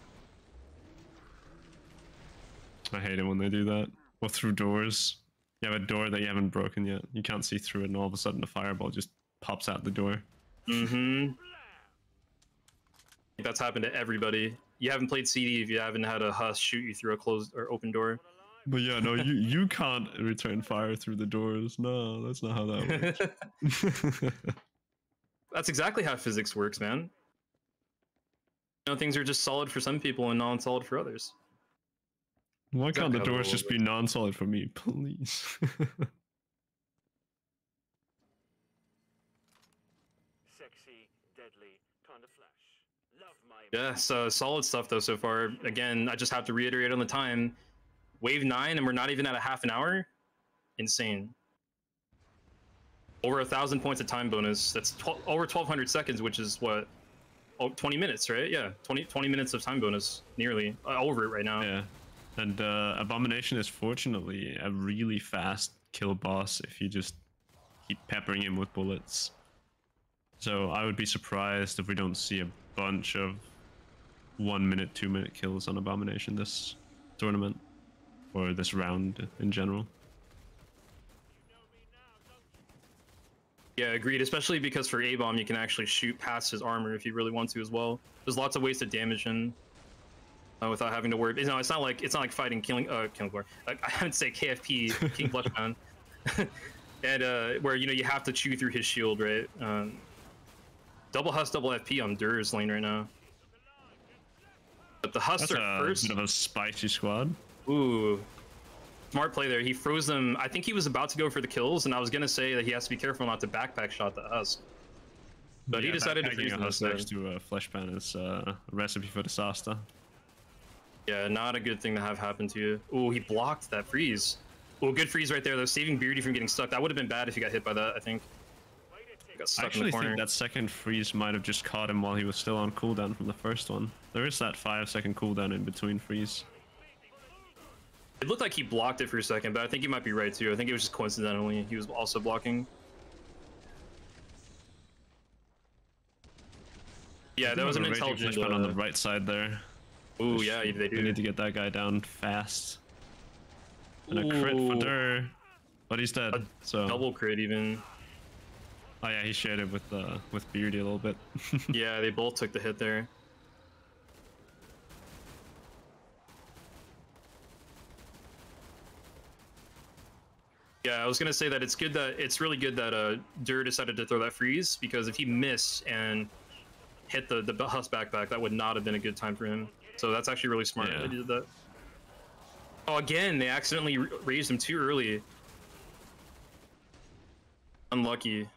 B: I hate it when they do that. Or through doors. You have a door that you haven't broken yet. You can't see through it, and all of a sudden the fireball just pops out the door.
A: Mm-hmm. That's happened to everybody. You haven't played CD if you haven't had a Husk shoot you through a closed or open door.
B: But yeah, no, you can't return fire through the doors. No, that's not how that works.
A: That's exactly how physics works, man. You know, things are just solid for some people and non-solid for others.
B: Why can't the doors just be non-solid for me, please?
H: Sexy, deadly, kind of flash. Love my
A: Yeah, so solid stuff though so far. Again, I just have to reiterate on the time. Wave 9 and we're not even at a half an hour? Insane. Over 1,000 points of time bonus. That's over 1,200 seconds, which is what? Oh, 20 minutes, right? Yeah, 20 minutes of time bonus. Nearly. Over it right now.
B: Yeah. And Abomination is fortunately a really fast kill boss if you just keep peppering him with bullets. So I would be surprised if we don't see a bunch of 1 minute, 2 minute kills on Abomination this tournament. Or this round in general.
A: Yeah, agreed. Especially because for A-Bomb, you can actually shoot past his armor if you really want to as well. There's lots of ways to damage him without having to worry. No, it's not like fighting Killing Floor. I would say KFP, King Fleshbound, and where you have to chew through his shield, right? Double Husk, double FP on Dur's lane right now. But the Husks are first.
B: Bit of a spicy squad.
A: Ooh. Smart play there. He froze them. I think he was about to go for the kills, and I was going to say that he has to be careful not to backpack shot the Husk. But yeah, he decided to freeze
B: a Husk next to a Fleshbound is a recipe for disaster.
A: Yeah, not a good thing to have happen to you. Ooh, he blocked that freeze. Well, good freeze right there, though. Saving Beardy from getting stuck. That would have been bad if he got hit by that, I think. Got
B: I
A: stuck in
B: actually
A: the corner.
B: think that second freeze might have just caught him while he was still on cooldown from the first one. There is that 5-second cooldown in between freeze.
A: It looked like he blocked it for a second, but I think you might be right, too. I think it was just coincidentally. He was also blocking. Yeah, that was an intelligent
B: on the right side there.
A: Ooh, yeah, they do.
B: We need to get that guy down fast. And a crit for Dur, but he's dead. So
A: double crit even.
B: Oh yeah, he shared it with Beardy a little bit.
A: Yeah, they both took the hit there. Yeah, I was gonna say that it's really good that Dur decided to throw that freeze, because if he missed and hit the Huss backpack, that would not have been a good time for him. So that's actually really smart that he did that. Oh, again, they accidentally raised him too early. Unlucky.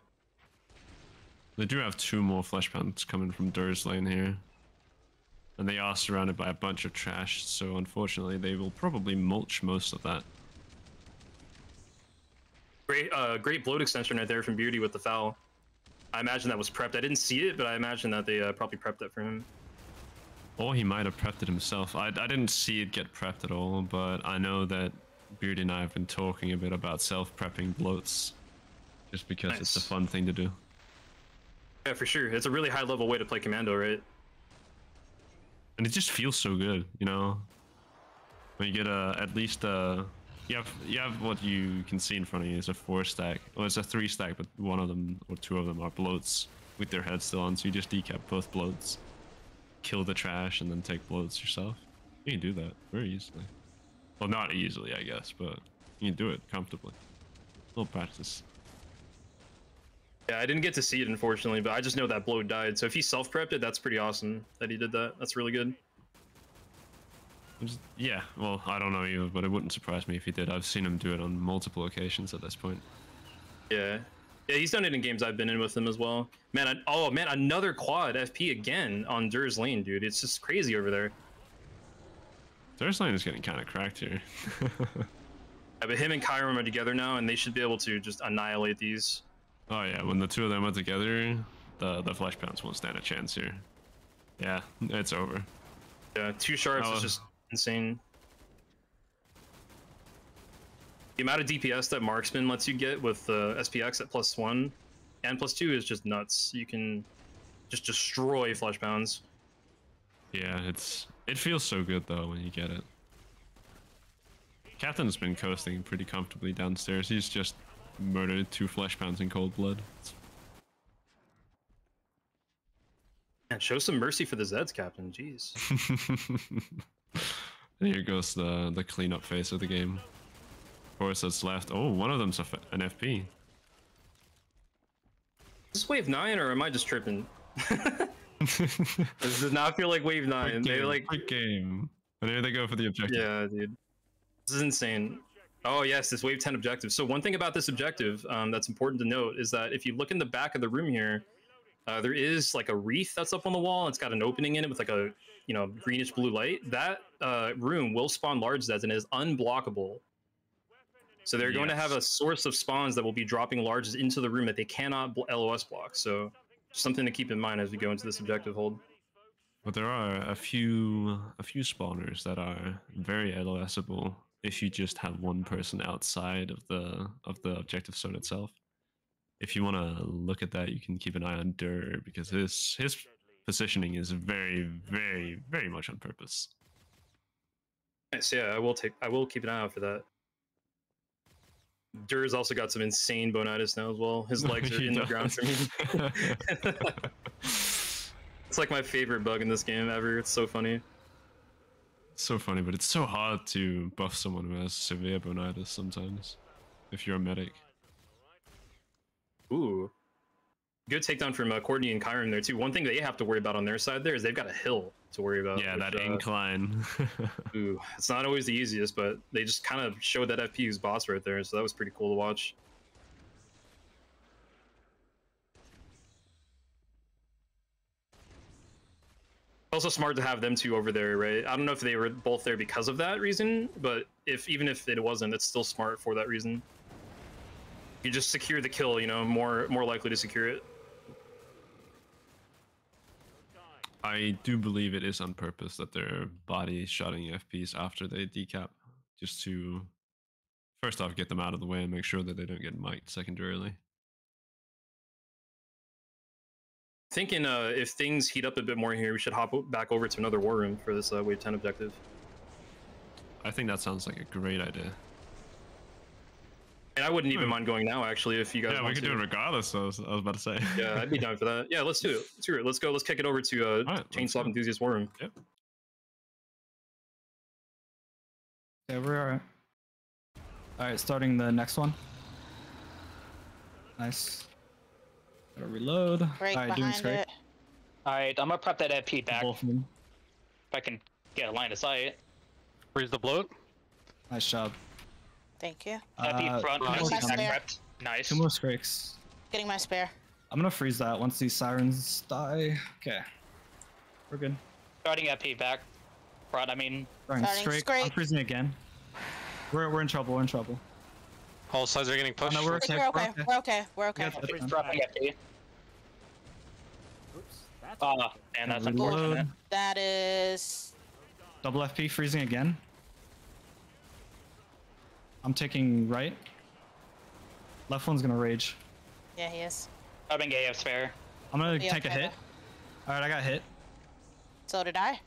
B: They do have 2 more flesh pounds coming from Dur's lane here. And they are surrounded by a bunch of trash, so unfortunately they will probably mulch most of that.
A: Great bloat extension right there from Beardy with the foul. I imagine that was prepped. I didn't see it, but I imagine that they probably prepped that for him.
B: Or he might have prepped it himself. I didn't see it get prepped at all, but I know that Beardy and I have been talking a bit about self-prepping bloats. Just because it's a fun thing to do.
A: Yeah, for sure. It's a really high-level way to play Commando, right?
B: And it just feels so good, you know? When you get at least you have what you can see in front of you is a 4-stack. Well, it's a 3-stack, but one of them or 2 of them are bloats with their heads still on, so you just decap both bloats, kill the trash, and then take bloats yourself. You can do that very easily. Well, not easily, I guess, but you can do it comfortably. A little practice.
A: Yeah, I didn't get to see it, unfortunately, but I just know that bloat died. So if he self-prepped it, that's pretty awesome that he did that. That's really good.
B: Yeah, well, I don't know either, but it wouldn't surprise me if he did. I've seen him do it on multiple occasions at this point.
A: Yeah. Yeah, he's done it in games I've been in with him as well. Man, oh man, another quad FP again on Dur's lane, dude. It's just crazy over there.
B: Dur's lane is getting kind of cracked here.
A: Yeah, but him and Kyrum are together now, and they should be able to just annihilate these.
B: Oh yeah, when the 2 of them are together, the flesh pounds won't stand a chance here. Yeah, it's over.
A: Yeah, 2 sharps is just insane. The amount of DPS that Marksman lets you get with SPX at +1 and +2 is just nuts. You can just destroy flesh pounds.
B: Yeah, it feels so good though when you get it. Captain's been coasting pretty comfortably downstairs. He's just murdered 2 flesh pounds in cold blood.
A: And show some mercy for the Zeds, Captain. Jeez.
B: And here goes the cleanup phase of the game. Of course, that's left. Oh, one of them's an FP.
A: Is this wave 9 or am I just tripping? This does not feel like wave 9. They like
B: quick game. And here they go for the objective.
A: Yeah, dude. This is insane. Oh yes, this wave 10 objective. So one thing about this objective that's important to note is that if you look in the back of the room here, there is like a wreath that's up on the wall. It's got an opening in it with like a, you know, greenish blue light. That room will spawn large Zeds and is unblockable. So they're going to have a source of spawns that will be dropping larges into the room that they cannot LOS block. So something to keep in mind as we go into this objective hold.
B: But there are a few spawners that are very LOSable if you just have one person outside of the objective zone itself. If you want to look at that, you can keep an eye on Dur because his positioning is very, very, very much on purpose.
A: Nice, yeah, I will keep an eye out for that. Dur's also got some insane bonitis now as well. His legs are in the ground for me. It's like my favorite bug in this game ever. It's so funny.
B: It's so funny, but it's so hard to buff someone who has severe bonitis sometimes, if you're a medic.
A: Ooh. Good takedown from Kortknee and Kyrum there too. One thing they have to worry about on their side there is they've got a hill to worry about.
B: Yeah, that incline.
A: Ooh, it's not always the easiest, but they just kind of showed that FPU's boss right there, so that was pretty cool to watch. also smart to have them two over there, right? I don't know if they were both there because of that reason, but even if it wasn't, it's still smart for that reason. You just secure the kill, you know, more likely to secure it.
B: I do believe it is on purpose that they're body shotting FPs after they decap, just to first off get them out of the way and make sure that they don't get mic'd secondarily.
A: Thinking if things heat up a bit more here, we should hop back over to another war room for this wave 10 objective.
B: I think that sounds like a great idea.
A: And I wouldn't even mind going now, actually, if you guys
B: Yeah,
A: want
B: we could
A: to.
B: do it regardless. I was about to say.
A: Yeah, I'd be down for that. Yeah, let's do it. Let's do it. Let's go. Let's kick it over to
B: right,
A: ChainSAWB Enthusiasts war room.
B: Yep.
E: Yeah, we're alright. Alright, starting the next one. Nice. Gotta reload.
F: Break
E: Alright, doing
F: behind
E: straight.
F: it.
D: Alright, I'm gonna prep that FP back
E: Both of them.
D: if I can get a line of sight.
C: Freeze the bloat.
E: Nice job.
F: Thank you.
D: FP front,
E: two
F: nice.
E: more
D: back
F: Nice.
D: prepped. Nice.
E: Two more scrakes.
F: Getting my spare.
E: I'm gonna freeze that once these sirens die. Okay. We're good.
D: Starting FP back. Front, I mean.
E: Starting
F: Starting
E: straight. I'm
F: straight.
E: freezing again. We're in trouble. We're in trouble.
C: All sides are getting
E: Oh,
C: pushed.
E: no, we're
F: We're
E: okay.
F: okay. We're okay. We're okay.
E: Yeah, that's fine.
D: Dropping FP.
G: Oops. That's
D: Oh, man, that's
E: Reload.
D: unfortunate.
F: That is.
E: Double FP freezing again. I'm taking right. Left one's gonna rage.
F: Yeah, he is.
D: Grabbing AF spare.
E: I'm gonna
F: Yeah,
E: take a
F: okay.
E: hit. Alright, I got hit.
F: So did I.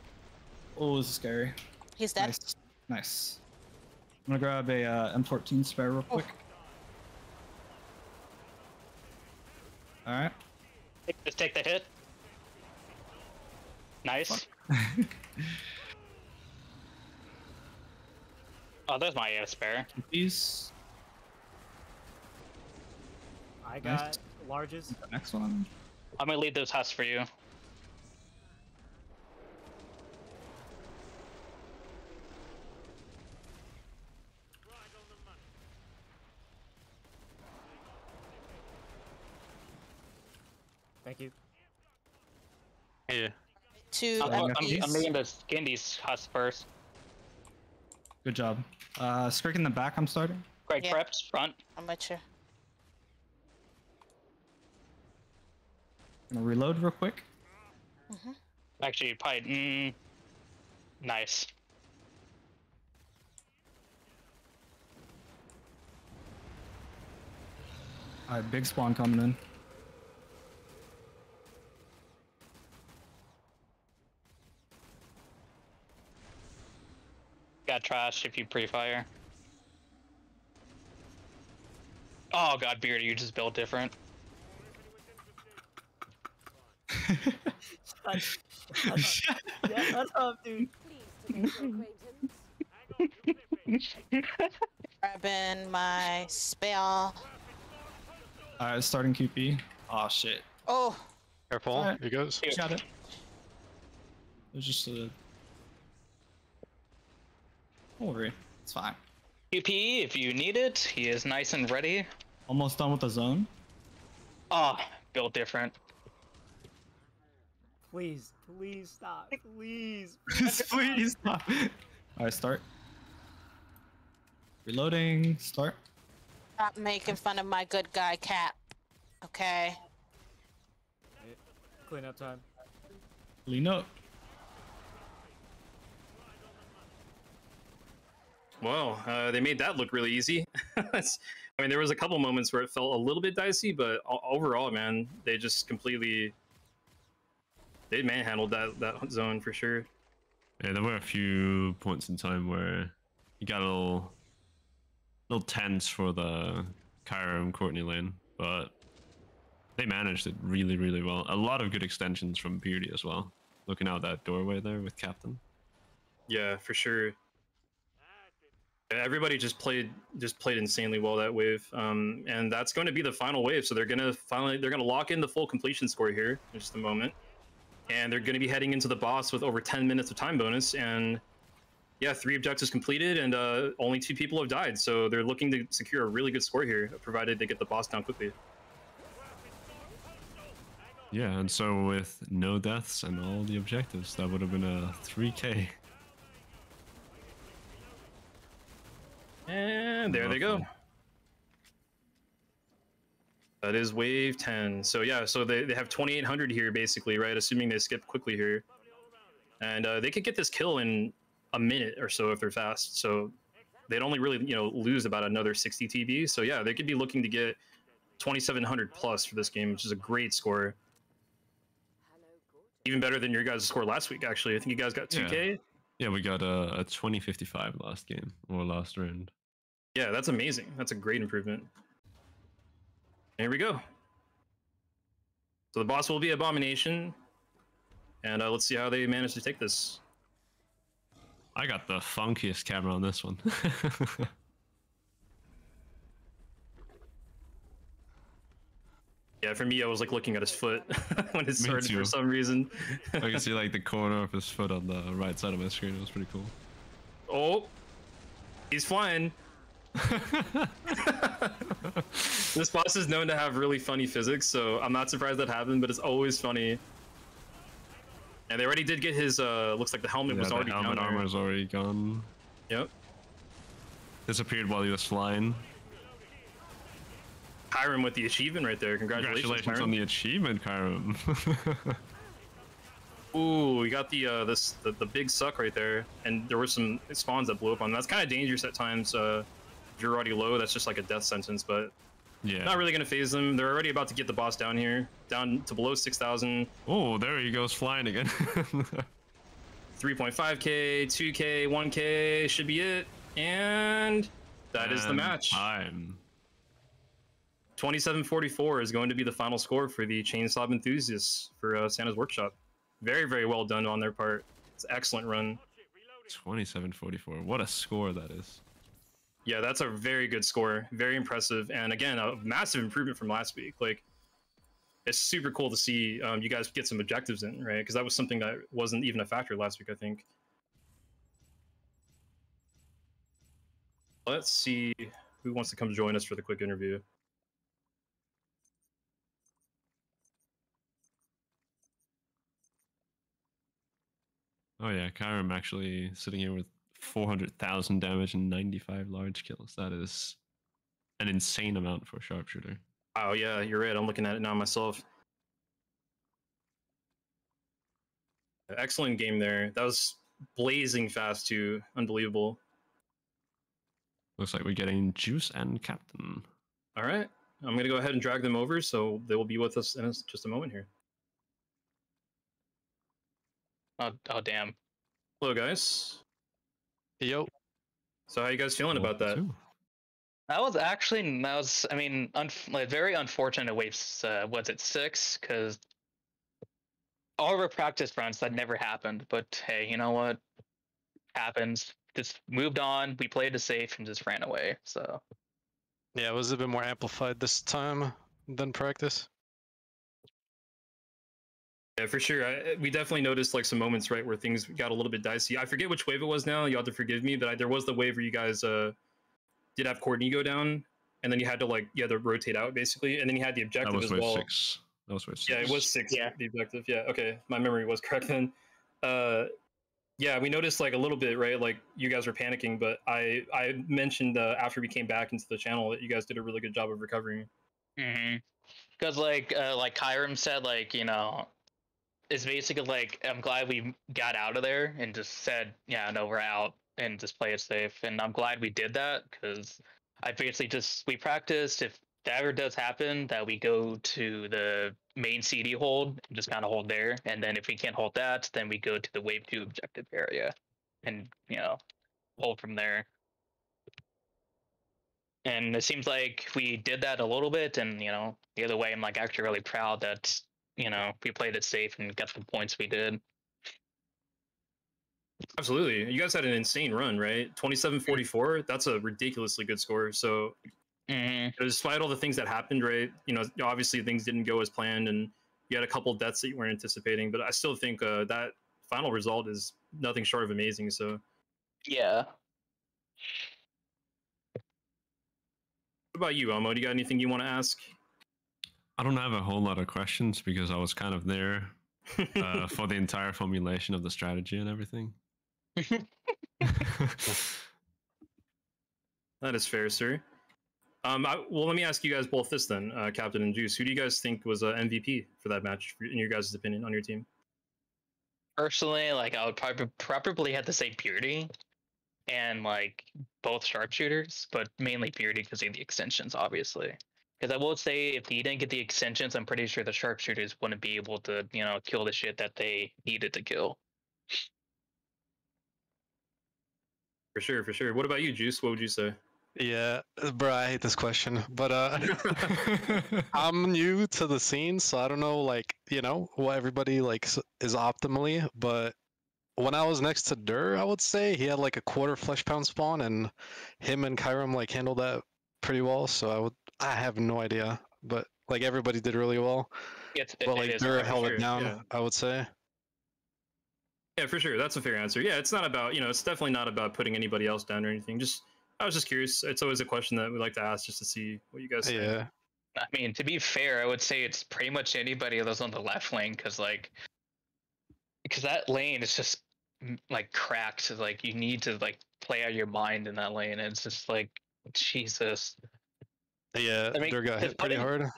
E: Oh, this is scary.
F: He's dead.
E: Nice. Nice. I'm gonna grab a M14 spare real quick. Alright.
D: Just take the hit. Nice. Oh, there's my AF spare.
E: These.
G: I
E: Nice.
G: got larges.
E: The next one.
D: I'm gonna lead those husks for you.
G: Thank you.
C: Yeah.
F: Two
D: I'm
F: FPs.
D: leading to skin these husks first.
E: Good job. Skrik in the back, I'm starting.
D: Greg
F: Yeah.
D: prepped, front.
F: I'm with you.
E: Gonna reload real quick.
D: Actually, probably. Nice.
E: Alright, big spawn coming in.
D: Got trash if you pre-fire. Oh god, Beardy, you just built different.
G: Shut up, dude.
F: Grabbing my spell.
E: Alright, starting QP. Oh shit.
F: Oh,
C: Careful.
E: Alright.
C: Here goes.
E: Got it. There's just a. Don't worry. It's fine.
D: QP, if you need it, he is nice and ready.
E: Almost done with the zone.
D: Oh, built different.
G: Please, please stop. Please.
E: Please stop. Alright, start. Reloading. Start.
F: stop making fun of my good guy Cap. Okay.
G: Clean up time.
E: Lean up.
A: Well, they made that look really easy. I mean, there was a couple moments where it felt a little bit dicey, but overall, man, they just completely they manhandled that zone for sure.
B: Yeah, there were a few points in time where you got a little tense for the Kyrum Kortknee lane, but they managed it really, really well. A lot of good extensions from Beardy as well. Looking out that doorway there with Captain.
A: Yeah, for sure. Everybody just played insanely well that wave, and that's going to be the final wave. So they're gonna lock in the full completion score here in just a moment, and they're going to be heading into the boss with over 10 minutes of time bonus. And yeah, 3 objectives completed, and only 2 people have died. So they're looking to secure a really good score here, provided they get the boss down quickly.
B: Yeah, and so with no deaths and all the objectives, that would have been a 3K.
A: And there they go. That is wave 10. So yeah, so they have 2,800 here basically, right? Assuming they skip quickly here. And they could get this kill in a minute or so if they're fast. So they'd only really, lose about another 60 TB. So yeah, they could be looking to get 2,700 plus for this game, which is a great score. Even better than your guys' score last week, actually. I think you guys got 2K.
B: Yeah, we got a 2055 last game, or last round.
A: Yeah, that's amazing. That's a great improvement. Here we go. So the boss will be Abomination. And let's see how they manage to take this.
B: I got the funkiest camera on this one.
A: Yeah, for me, I was like looking at his foot when it started for some reason.
B: I can see like the corner of his foot on the right side of my screen. It was pretty cool.
A: Oh, he's flying. This boss is known to have really funny physics, so I'm not surprised that happened, but it's always funny. And they already did get his, looks like the helmet was already down there.
B: The helmet armor is already gone.
A: Yep.
B: Disappeared while he was flying.
A: Kyrum with the achievement right there. Congratulations
B: Kyrum. On the achievement, Kyrum.
A: Ooh, we got the the big suck right there, and there were some spawns that blew up on them. That's kind of dangerous at times. If you're already low, that's just like a death sentence, but
B: yeah,
A: not really gonna phase them. They're already about to get the boss down here, down to below 6,000.
B: Oh, there he goes flying again.
A: 3.5k, 2k, 1k should be it, and that is the match.
B: Time.
A: 2744 is going to be the final score for the ChainSAWB Enthusiasts for Santa's Workshop. Very, very well done on their part. It's an excellent run.
B: 2744. What a score that is.
A: Yeah, that's a very good score. Very impressive. And again, a massive improvement from last week. Like, it's super cool to see you guys get some objectives in, right? Because that was something that wasn't even a factor last week, I think. Let's see who wants to come join us for the quick interview.
B: Oh yeah, Kyrum actually sitting here with 400,000 damage and 95 large kills. That is an insane amount for a sharpshooter.
A: Oh yeah, you're right. I'm looking at it now myself. Excellent game there. That was blazing fast too. Unbelievable.
B: Looks like we're getting Juice and Captain.
A: All right. I'm going to go ahead and drag them over, so they will be with us in just a moment here.
D: Oh damn.
A: Hello, guys.
C: Yo.
A: So how you guys feeling about that?
D: I mean, like very unfortunate waves. Was it 6? Because all of our practice runs that never happened. But hey, you know what? Happens. Just moved on. We played it safe and just ran away. So
C: Yeah, it was a bit more amplified this time than practice.
A: Yeah, for sure. We definitely noticed like some moments, right, where things got a little bit dicey. I forget which wave it was now. You have to forgive me, but there was the wave where you guys did have Kortknee go down, and then you had to rotate out basically, and then you had the objective as well.
B: That was wave 6.
A: Yeah, it was 6.
D: Yeah.
A: The objective. Yeah. Okay, my memory was correct then. Yeah, we noticed like a little bit, right? Like you guys were panicking, but I mentioned after we came back into the channel that you guys did a really good job of recovering.
D: Because like Kyrum said, like, you know, it's basically like, I'm glad we got out of there and just said, yeah, no, we're out, and just play it safe. And I'm glad we did that, because I basically we practiced, if that ever does happen, that we go to the main CD hold and just kind of hold there. And then if we can't hold that, then we go to the wave 2 objective area and, you know, hold from there. And it seems like we did that a little bit, and, you know, the other way, I'm like actually really proud that, you know, we played it safe and got the points we did.
A: Absolutely. You guys had an insane run, right? 2744. That's a ridiculously good score. So despite all the things that happened, right? You know, obviously things didn't go as planned, and you had a couple deaths that you weren't anticipating, but I still think that final result is nothing short of amazing. So
D: yeah.
A: What about you, Elmo? Do you got anything you want to ask?
B: I don't have a whole lot of questions because I was kind of there for the entire formulation of the strategy and everything.
A: That is fair, sir. Well, let me ask you guys both this then, Captain and Juice. Who do you guys think was MVP for that match, in your guys' opinion, on your team?
D: Personally, like I would probably have to say Beardy, and like both sharpshooters, but mainly Beardy because of the extensions, obviously. Because I will say, if he didn't get the extensions, I'm pretty sure the sharpshooters wouldn't be able to, kill the shit that they needed to kill.
A: For sure, for sure. What about you, Juice? What would you say?
C: Yeah, bro, I hate this question, but I'm new to the scene, so I don't know, like, what everybody like is optimally. But when I was next to Dur, I would say he had like a quarter flesh pound spawn, and him and Kyrum like handled that pretty well. So I have no idea, but like everybody did really well. But like Dur held it down,
A: yeah.
C: I would say.
A: Yeah, for sure. That's a fair answer. Yeah, it's not about, it's definitely not about putting anybody else down or anything. I was just curious. It's always a question that we like to ask just to see what you guys think.
C: Yeah.
D: I mean, to be fair, I would say it's pretty much anybody that's on the left lane, because that lane is just like cracked. Like you need to like play out your mind in that lane. It's just like Jesus.
C: Yeah, Dur got hit pretty hard.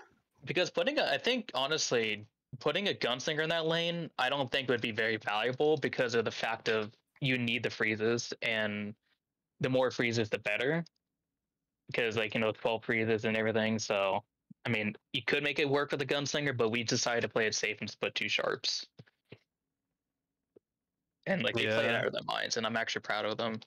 D: Because I think honestly, putting a gunslinger in that lane, I don't think would be very valuable because of the fact of you need the freezes, and the more freezes, the better. Because 12 freezes and everything. So, I mean, you could make it work with the gunslinger, but we decided to play it safe and just put 2 sharps. And they play it out of their minds, and I'm actually proud of them.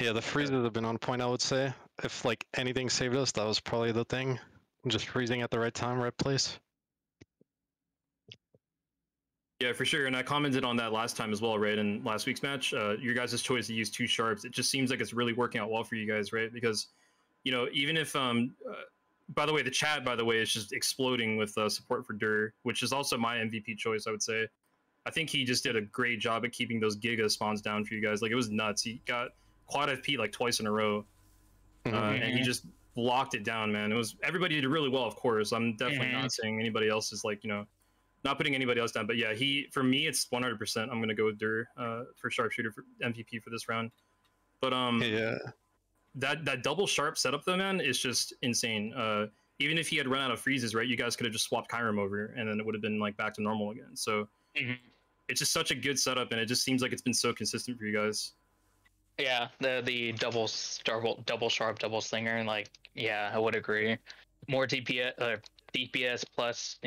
C: Yeah, the freezes have been on point, I would say. If like anything saved us, that was probably the thing. Just freezing at the right time, right place.
A: Yeah, for sure. And I commented on that last time as well, right? In last week's match, your guys' choice to use 2 sharps, it just seems like it's really working out well for you guys, right? Because, even if, by the way, the chat, is just exploding with support for Dur, which is also my MVP choice, I would say. I think he just did a great job at keeping those Giga spawns down for you guys. Like, it was nuts. He got quad FP like twice in a row, and he just locked it down, man. Everybody did really well, of course. I'm definitely not saying anybody else is not putting anybody else down, but yeah, for me, it's 100%. I'm gonna go with Dur for sharpshooter for MVP for this round. But
C: yeah,
A: that double sharp setup though, man, is just insane. Even if he had run out of freezes, right, you guys could have just swapped Kyrum over, and then it would have been like back to normal again. So it's just such a good setup, and it just seems like it's been so consistent for you guys.
D: Yeah, the double sharp, double slinger, and I would agree. More DPS plus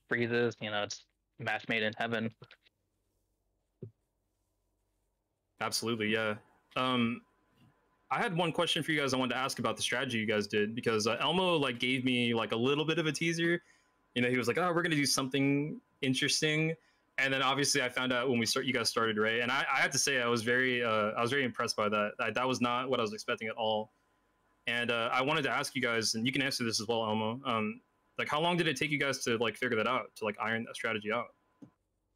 D: freezes, it's match made in heaven.
A: Absolutely, yeah. I had one question for you guys. I wanted to ask about the strategy you guys did, because Elmo gave me a little bit of a teaser. He was like, "Oh, we're gonna do something interesting," and then obviously I found out when you guys started, right? And I have to say I was very impressed by that. That was not what I was expecting at all. And I wanted to ask you guys, and you can answer this as well, Elmo. How long did it take you guys to figure that out, to iron that strategy out?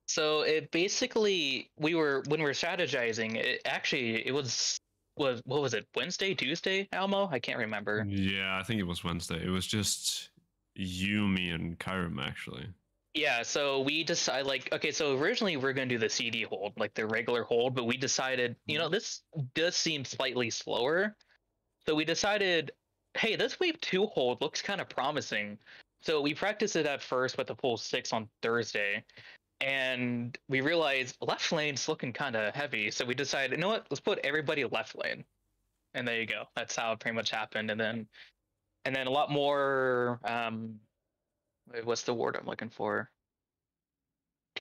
D: So it basically, when we were strategizing, it was what was it, Wednesday, Tuesday, Elmo? I can't remember.
B: Yeah, I think it was Wednesday. It was just you, me, and Kyrum, actually.
D: Yeah, so we decided, okay, so originally we are going to do the CD hold, the regular hold, but we decided, this does seem slightly slower. So we decided, hey, this wave 2 hold looks kind of promising. So we practiced it at first with the full 6 on Thursday, and we realized left lane's looking kind of heavy. So we decided, you know what, let's put everybody left lane. And there you go. That's how it pretty much happened. And then a lot more, what's the word I'm looking for?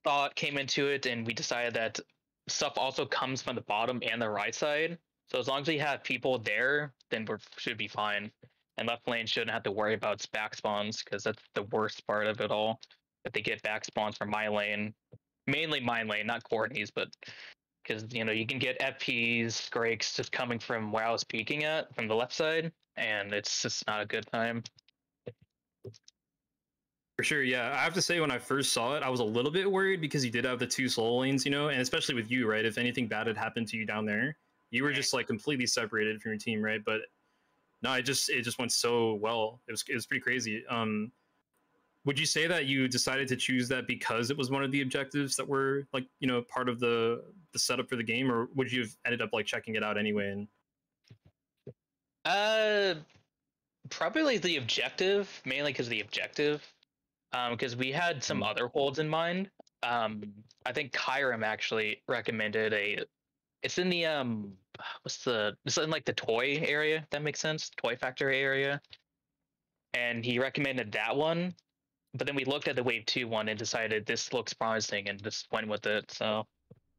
D: Thought came into it, and we decided that stuff also comes from the bottom and the right side. So as long as we have people there, then we should be fine. And left lane shouldn't have to worry about its back spawns, because that's the worst part of it all. If they get back spawns from my lane, mainly my lane, not Kortknee's, but because you can get FPs, Grakes just coming from where I was peeking at from the left side, and it's just not a good time.
A: For sure, yeah. I have to say, when I first saw it, I was a little bit worried because you did have the 2 solo lanes, and especially with you, right? If anything bad had happened to you down there, you were just completely separated from your team, right? But no, it just went so well. It was pretty crazy. would you say that you decided to choose that because it was one of the objectives that were like, part of the setup for the game, or would you have ended up like checking it out anyway? And
D: Probably the objective, mainly because the objective. Because we had some other holds in mind. I think Kyrum actually recommended it's in the it's in like the toy area, if that makes sense. Toy factory area. And he recommended that one. But then we looked at the Wave 2 one and decided this looks promising and just went with it. So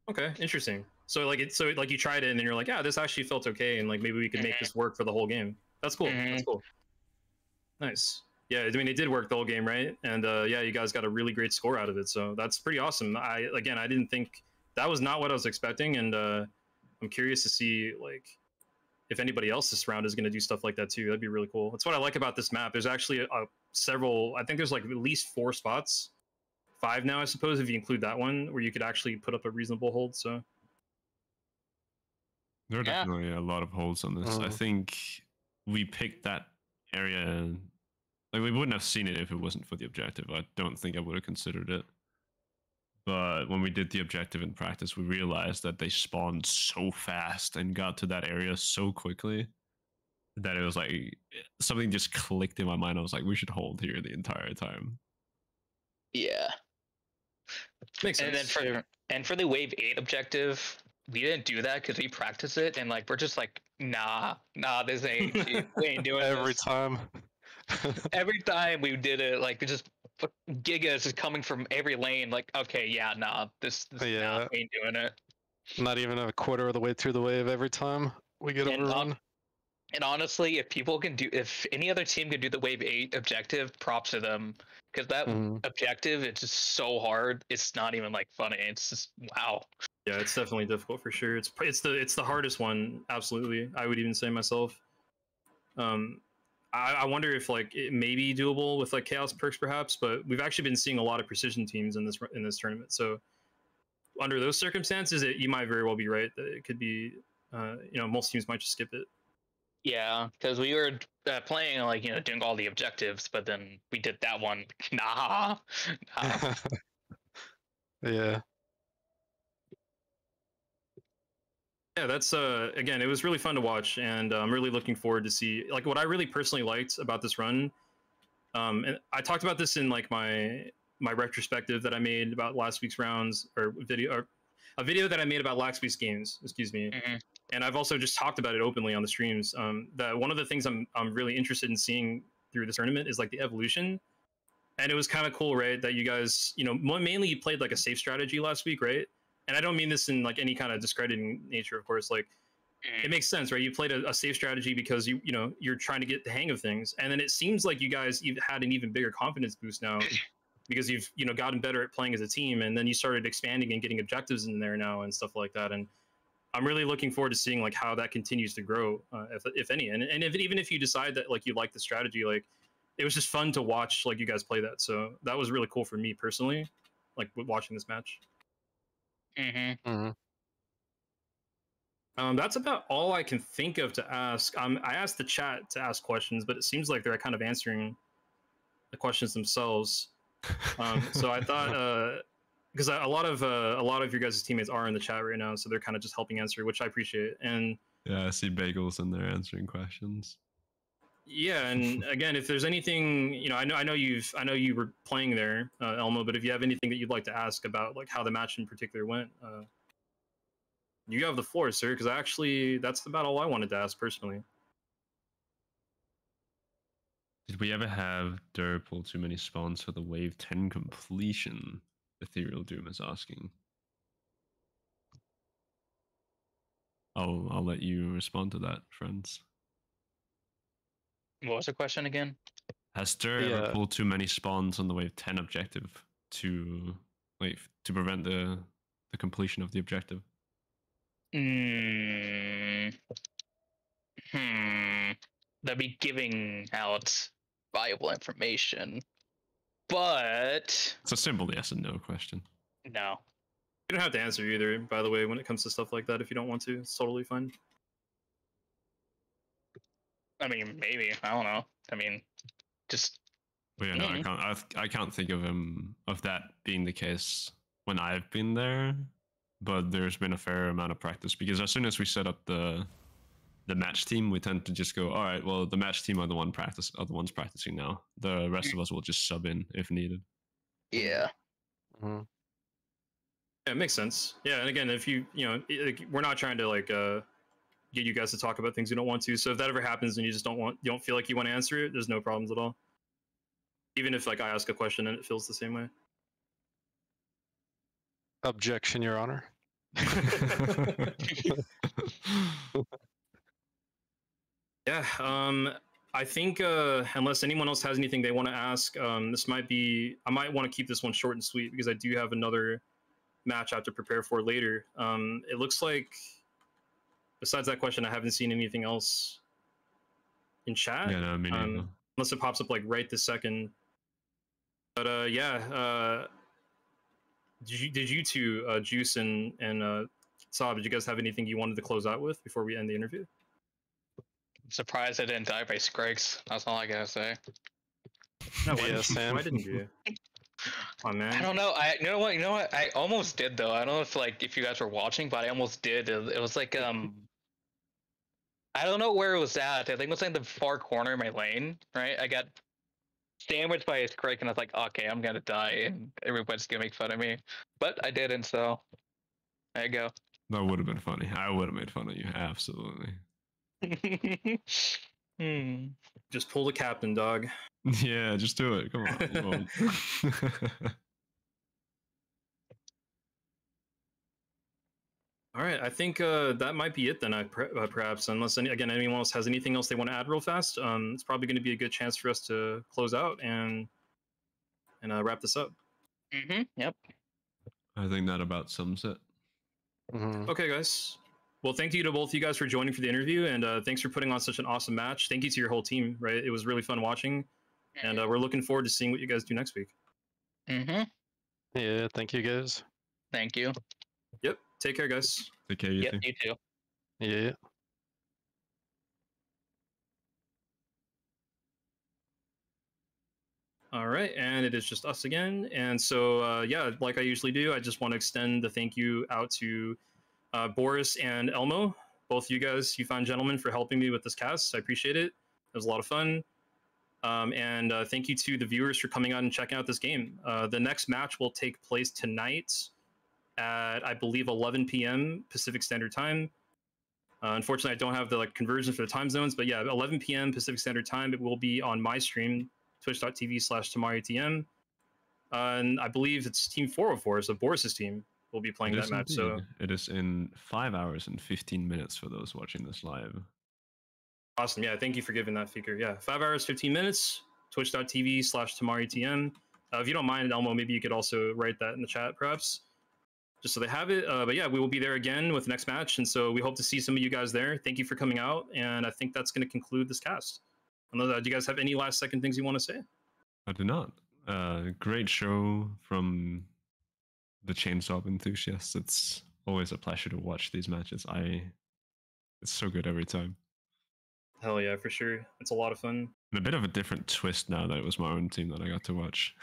A: okay, interesting. So like you tried it and then you're like, yeah, this actually felt okay, and like maybe we could make this work for the whole game. That's cool. That's cool. Nice. Yeah, I mean it did work the whole game, right? And yeah, you guys got a really great score out of it, so that's pretty awesome. I didn't think that was not what I was expecting, and I'm curious to see like if anybody else this round is going to do stuff like that too. That'd be really cool. That's what I like about this map. There's actually several. I think there's like at least 4 spots, 5 now, I suppose, if you include that one, where you could actually put up a reasonable hold. So
B: there are definitely a lot of holds on this. I think we picked that area. Like, we wouldn't have seen it if it wasn't for the objective. I don't think I would have considered it. But when we did the objective in practice, we realized that they spawned so fast and got to that area so quickly that it was like something just clicked in my mind. I was like, we should hold here the entire time.
D: Yeah.
A: Makes sense.
D: And then for the Wave 8 objective, we didn't do that because we practiced it and like we're just like, nah, this ain't we ain't doing
C: every
D: this.
C: time.
D: Every time we did it, like just gigas is coming from every lane. Like, okay, yeah, nah, this nah, we ain't doing it.
C: Not even a quarter of the way through the wave every time we get overrun.
D: And honestly, if any other team can do the Wave 8 objective, props to them. Because that objective, it's just so hard. It's not even like funny. It's just wow.
A: Yeah, it's definitely difficult for sure. It's the hardest one, absolutely. I would even say myself. I wonder if like it may be doable with like chaos perks perhaps, but we've actually been seeing a lot of precision teams in this tournament. So under those circumstances, you might very well be right that it could be, most teams might just skip it.
D: Yeah, because we were playing like doing all the objectives, but then we did that one. Nah.
C: Yeah.
A: Yeah, that's again, it was really fun to watch, and I'm really looking forward to see like what I really personally liked about this run. And I talked about this in like my retrospective that I made about last week's rounds, or a video that I made about last week's games, excuse me. And I've also just talked about it openly on the streams. That one of the things I'm really interested in seeing through this tournament is like the evolution. And it was kind of cool, right? That you guys, mainly you played like a safe strategy last week, right? And I don't mean this in like any kind of discrediting nature, of course. Like, it makes sense, right? You played a safe strategy because you're trying to get the hang of things, and then it seems like you guys had an even bigger confidence boost now because you've gotten better at playing as a team, and then you started expanding and getting objectives in there now and stuff like that. And I'm really looking forward to seeing like how that continues to grow, if any. And even if you decide that like you like the strategy, like it was just fun to watch like you guys play that. So that was really cool for me personally, like watching this match. That's about all I can think of to ask. I asked the chat to ask questions, but it seems like they're kind of answering the questions themselves. So I thought, because a lot of your guys' teammates are in the chat right now, so they're kind of just helping answer, which I appreciate. And
B: yeah, I see Bagels in there answering questions.
A: Yeah, and again, if there's anything, I know you were playing there, Elmo, but if you have anything that you'd like to ask about like how the match in particular went, you have the floor, sir, because that's about all I wanted to ask personally.
B: Did we ever have Dur pull too many spawns for the Wave 10 completion? Ethereal Doom is asking. I'll let you respond to that, friends.
D: What was the question again?
B: Has Dur ever pulled too many spawns on the Wave 10 objective to prevent the completion of the objective?
D: That'd be giving out valuable information, but
B: it's a simple yes and no question.
D: No.
A: You don't have to answer either, by the way, when it comes to stuff like that. If you don't want to, it's totally fine.
D: I mean, maybe. I don't know. I mean, just
B: But yeah, no, I can't think of that being the case when I've been there. But there's been a fair amount of practice because as soon as we set up the match team, we tend to just go, all right, well, the match team are the ones practicing now. The rest of us will just sub in if needed.
D: Yeah.
C: Mhm.
A: Yeah, it makes sense. Yeah, and again, if you know, we're not trying to like get you guys to talk about things you don't want to. So if that ever happens and you just you don't feel like you want to answer it, there's no problems at all. Even if like I ask a question and it feels the same way.
C: Objection, Your Honor.
A: Yeah, I think unless anyone else has anything they want to ask, this might be, I might want to keep this one short and sweet because I do have another match I have to prepare for later. It looks like, besides that question, I haven't seen anything else in chat.
B: Yeah, no, me neither.
A: Unless it pops up like right this second. But yeah, did you two, Juice and Saab, did you guys have anything you wanted to close out with before we end the interview?
D: I'm surprised I didn't die by Scruggs. That's all I gotta say.
A: No,
C: Yeah, Sam.
A: why didn't you? Oh man.
D: I don't know. You know what? I almost did though. I don't know if you guys were watching, but I almost did. It was like I don't know where it was at. I think it was like the far corner of my lane. Right. I got sandwiched by a Scruggs, and I was like, okay, I'm gonna die, and everybody's gonna make fun of me. But I didn't. So there you go.
B: That would have been funny. I would have made fun of you. Absolutely.
A: Just pull the captain, dog.
B: Yeah, just do it. Come on. You won't.
A: All right, I think that might be it then. Perhaps, unless anyone else has anything else they want to add real fast, it's probably going to be a good chance for us to close out and wrap this up.
D: Yep.
B: I think that about sums it.
A: Okay, guys. Well, thank you to both of you guys for joining for the interview, and thanks for putting on such an awesome match. Thank you to your whole team. Right, it was really fun watching, and we're looking forward to seeing what you guys do next week.
C: Yeah, thank you guys.
D: Thank you.
A: Yep. Take care, guys.
B: Take care, you
D: Yep,
B: too.
D: you too.
C: Yeah.
A: All right, and it is just us again. And so, yeah, like I usually do, I just want to extend the thank you out to Boris and ZeElmo, both of you guys, you fine gentlemen, for helping me with this cast. I appreciate it. It was a lot of fun. And thank you to the viewers for coming out and checking out this game. The next match will take place tonight at, I believe, 11 p.m. Pacific Standard Time. Unfortunately, I don't have the conversions for the time zones, but yeah, 11 p.m. Pacific Standard Time, it will be on my stream, twitch.tv/TamariTM. And I believe it's Team 404, so Boris's team will be playing that match. So
B: it is in 5 hours and 15 minutes for those watching this live.
A: Awesome. Yeah, thank you for giving that figure. Yeah, 5 hours, 15 minutes, twitch.tv/TamariTM. If you don't mind, ZeElmo, maybe you could also write that in the chat, perhaps, just so they have it. But yeah, we will be there again with the next match, and so we hope to see some of you guys there. Thank you for coming out, and I think that's going to conclude this cast. Do you guys have any last second things you want to say?
B: I do not. Great show from the ChainSAWB Enthusiasts. It's always a pleasure to watch these matches. It's so good every time.
A: Hell yeah, for sure. It's a lot of fun.
B: And a bit of a different twist now that it was my own team that I got to watch.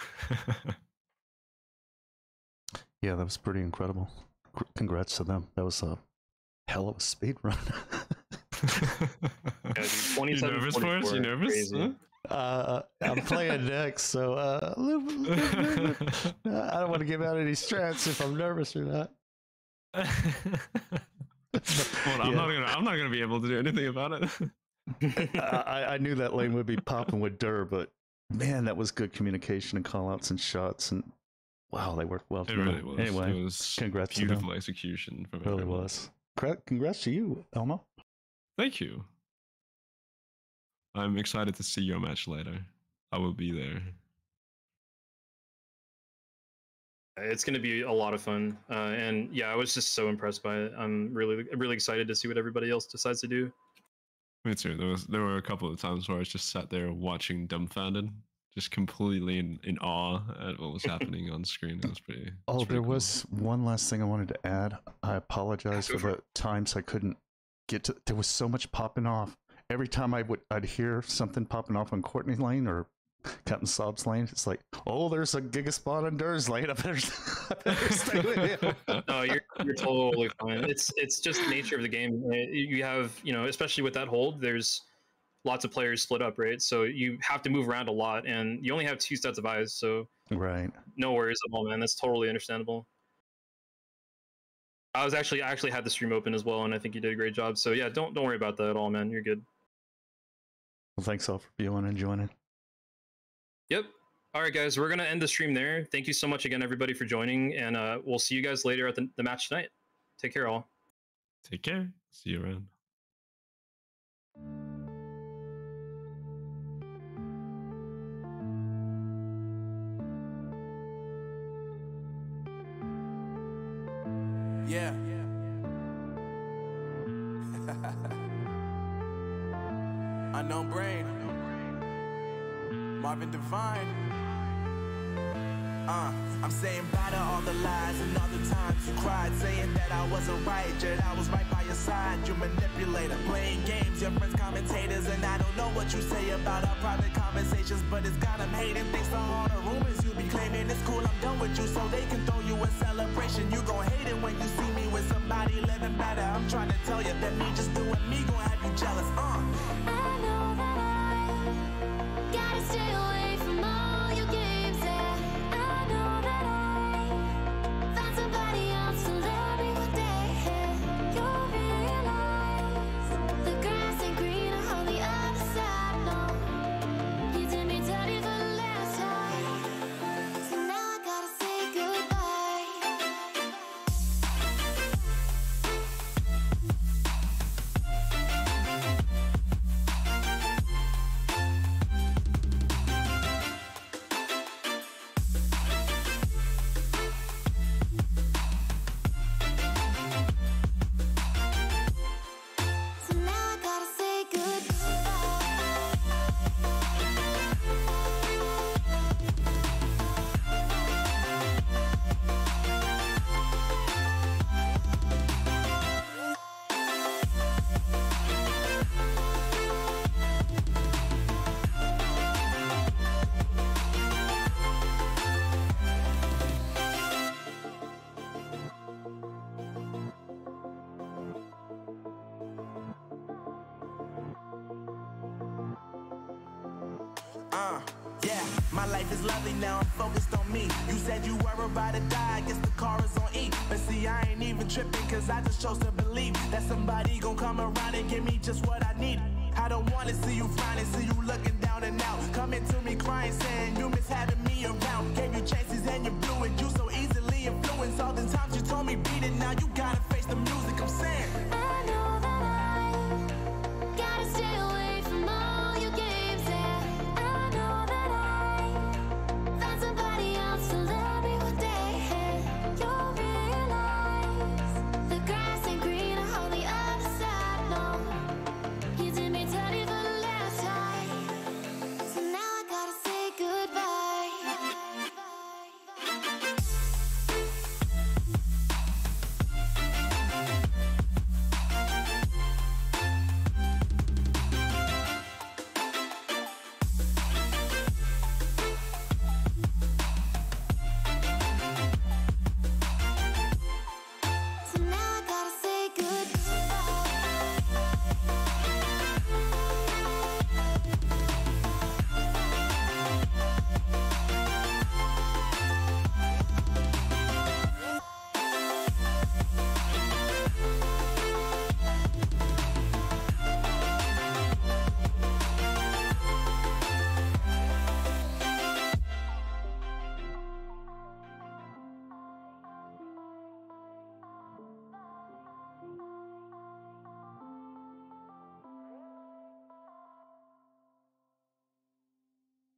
I: Yeah, that was pretty incredible. Congrats to them. That was a hell of a speed run.
A: Yeah, dude,
B: you nervous, Boris? You nervous? Huh?
I: I'm playing next, so I don't want to give out any strats if I'm nervous or not.
B: Well, I'm not gonna be able to do anything about it.
I: I knew that lane would be popping with Dur, but man, that was good communication and callouts and shots, and wow, they worked well.
B: It really was.
I: Anyway,
B: it was
I: congrats.
B: Beautiful execution from
I: really
B: everyone.
I: was. Congrats to you, ZeElmo.
B: Thank you. I'm excited to see your match later. I will be there.
A: It's going to be a lot of fun, and yeah, I was just so impressed by it. I'm really excited to see what everybody else decides to do.
B: Me too. There were a couple of times where I just sat there watching dumbfounded, just completely in awe at what was happening on screen. It was pretty.
I: Oh, there
B: cool.
I: was one last thing I wanted to add. I apologize for the times I couldn't get to. There was so much popping off. Every time I'd hear something popping off on Kortknee lane or Captain Sob's lane. It's like, oh, there's a Giga Spawn in Dur's lane. I better stay with him.
A: No, you're totally fine. It's just the nature of the game. You have, you know, especially with that hold, there's lots of players split up, right? So you have to move around a lot, and you only have 2 sets of eyes, so
I: Right.
A: no worries at all, man. That's totally understandable. I actually had the stream open as well, and I think you did a great job. So yeah, don't worry about that at all, man. You're good.
I: Well, thanks all for viewing and joining.
A: Yep. All right, guys, we're gonna end the stream there. Thank you so much again, everybody, for joining, and we'll see you guys later at the match tonight. Take care, all.
B: Take care. See you around.
J: Yeah. Unknown Brain. Marvin Devine. I'm saying bye to all the lies and all the times you cried, saying that I wasn't right, yet I was right by your side. You manipulator, playing games, your friends commentators, and I don't know what you say about our private conversations, but it's got them hating. Thanks to all the rumors you be claiming. It's cool, I'm done with you, so they can throw you a celebration. You gon' hate it when you see me with somebody living better. I'm trying to tell you that me just doing me gon' have you jealous.
K: I know that I gotta stay away from all your games. I know that I found somebody else to love me one day. You'll realize the grass ain't greener on the other side. No, you did me dirty for the last time, so now I gotta say goodbye. So now I gotta say
J: Yeah, my life is lovely now, I'm focused on me. You said you were about to die, I guess the car is on E. But see, I ain't even tripping, cause I just chose to believe that somebody gon' come around and give me just what I need. I don't wanna see you frowning, see you looking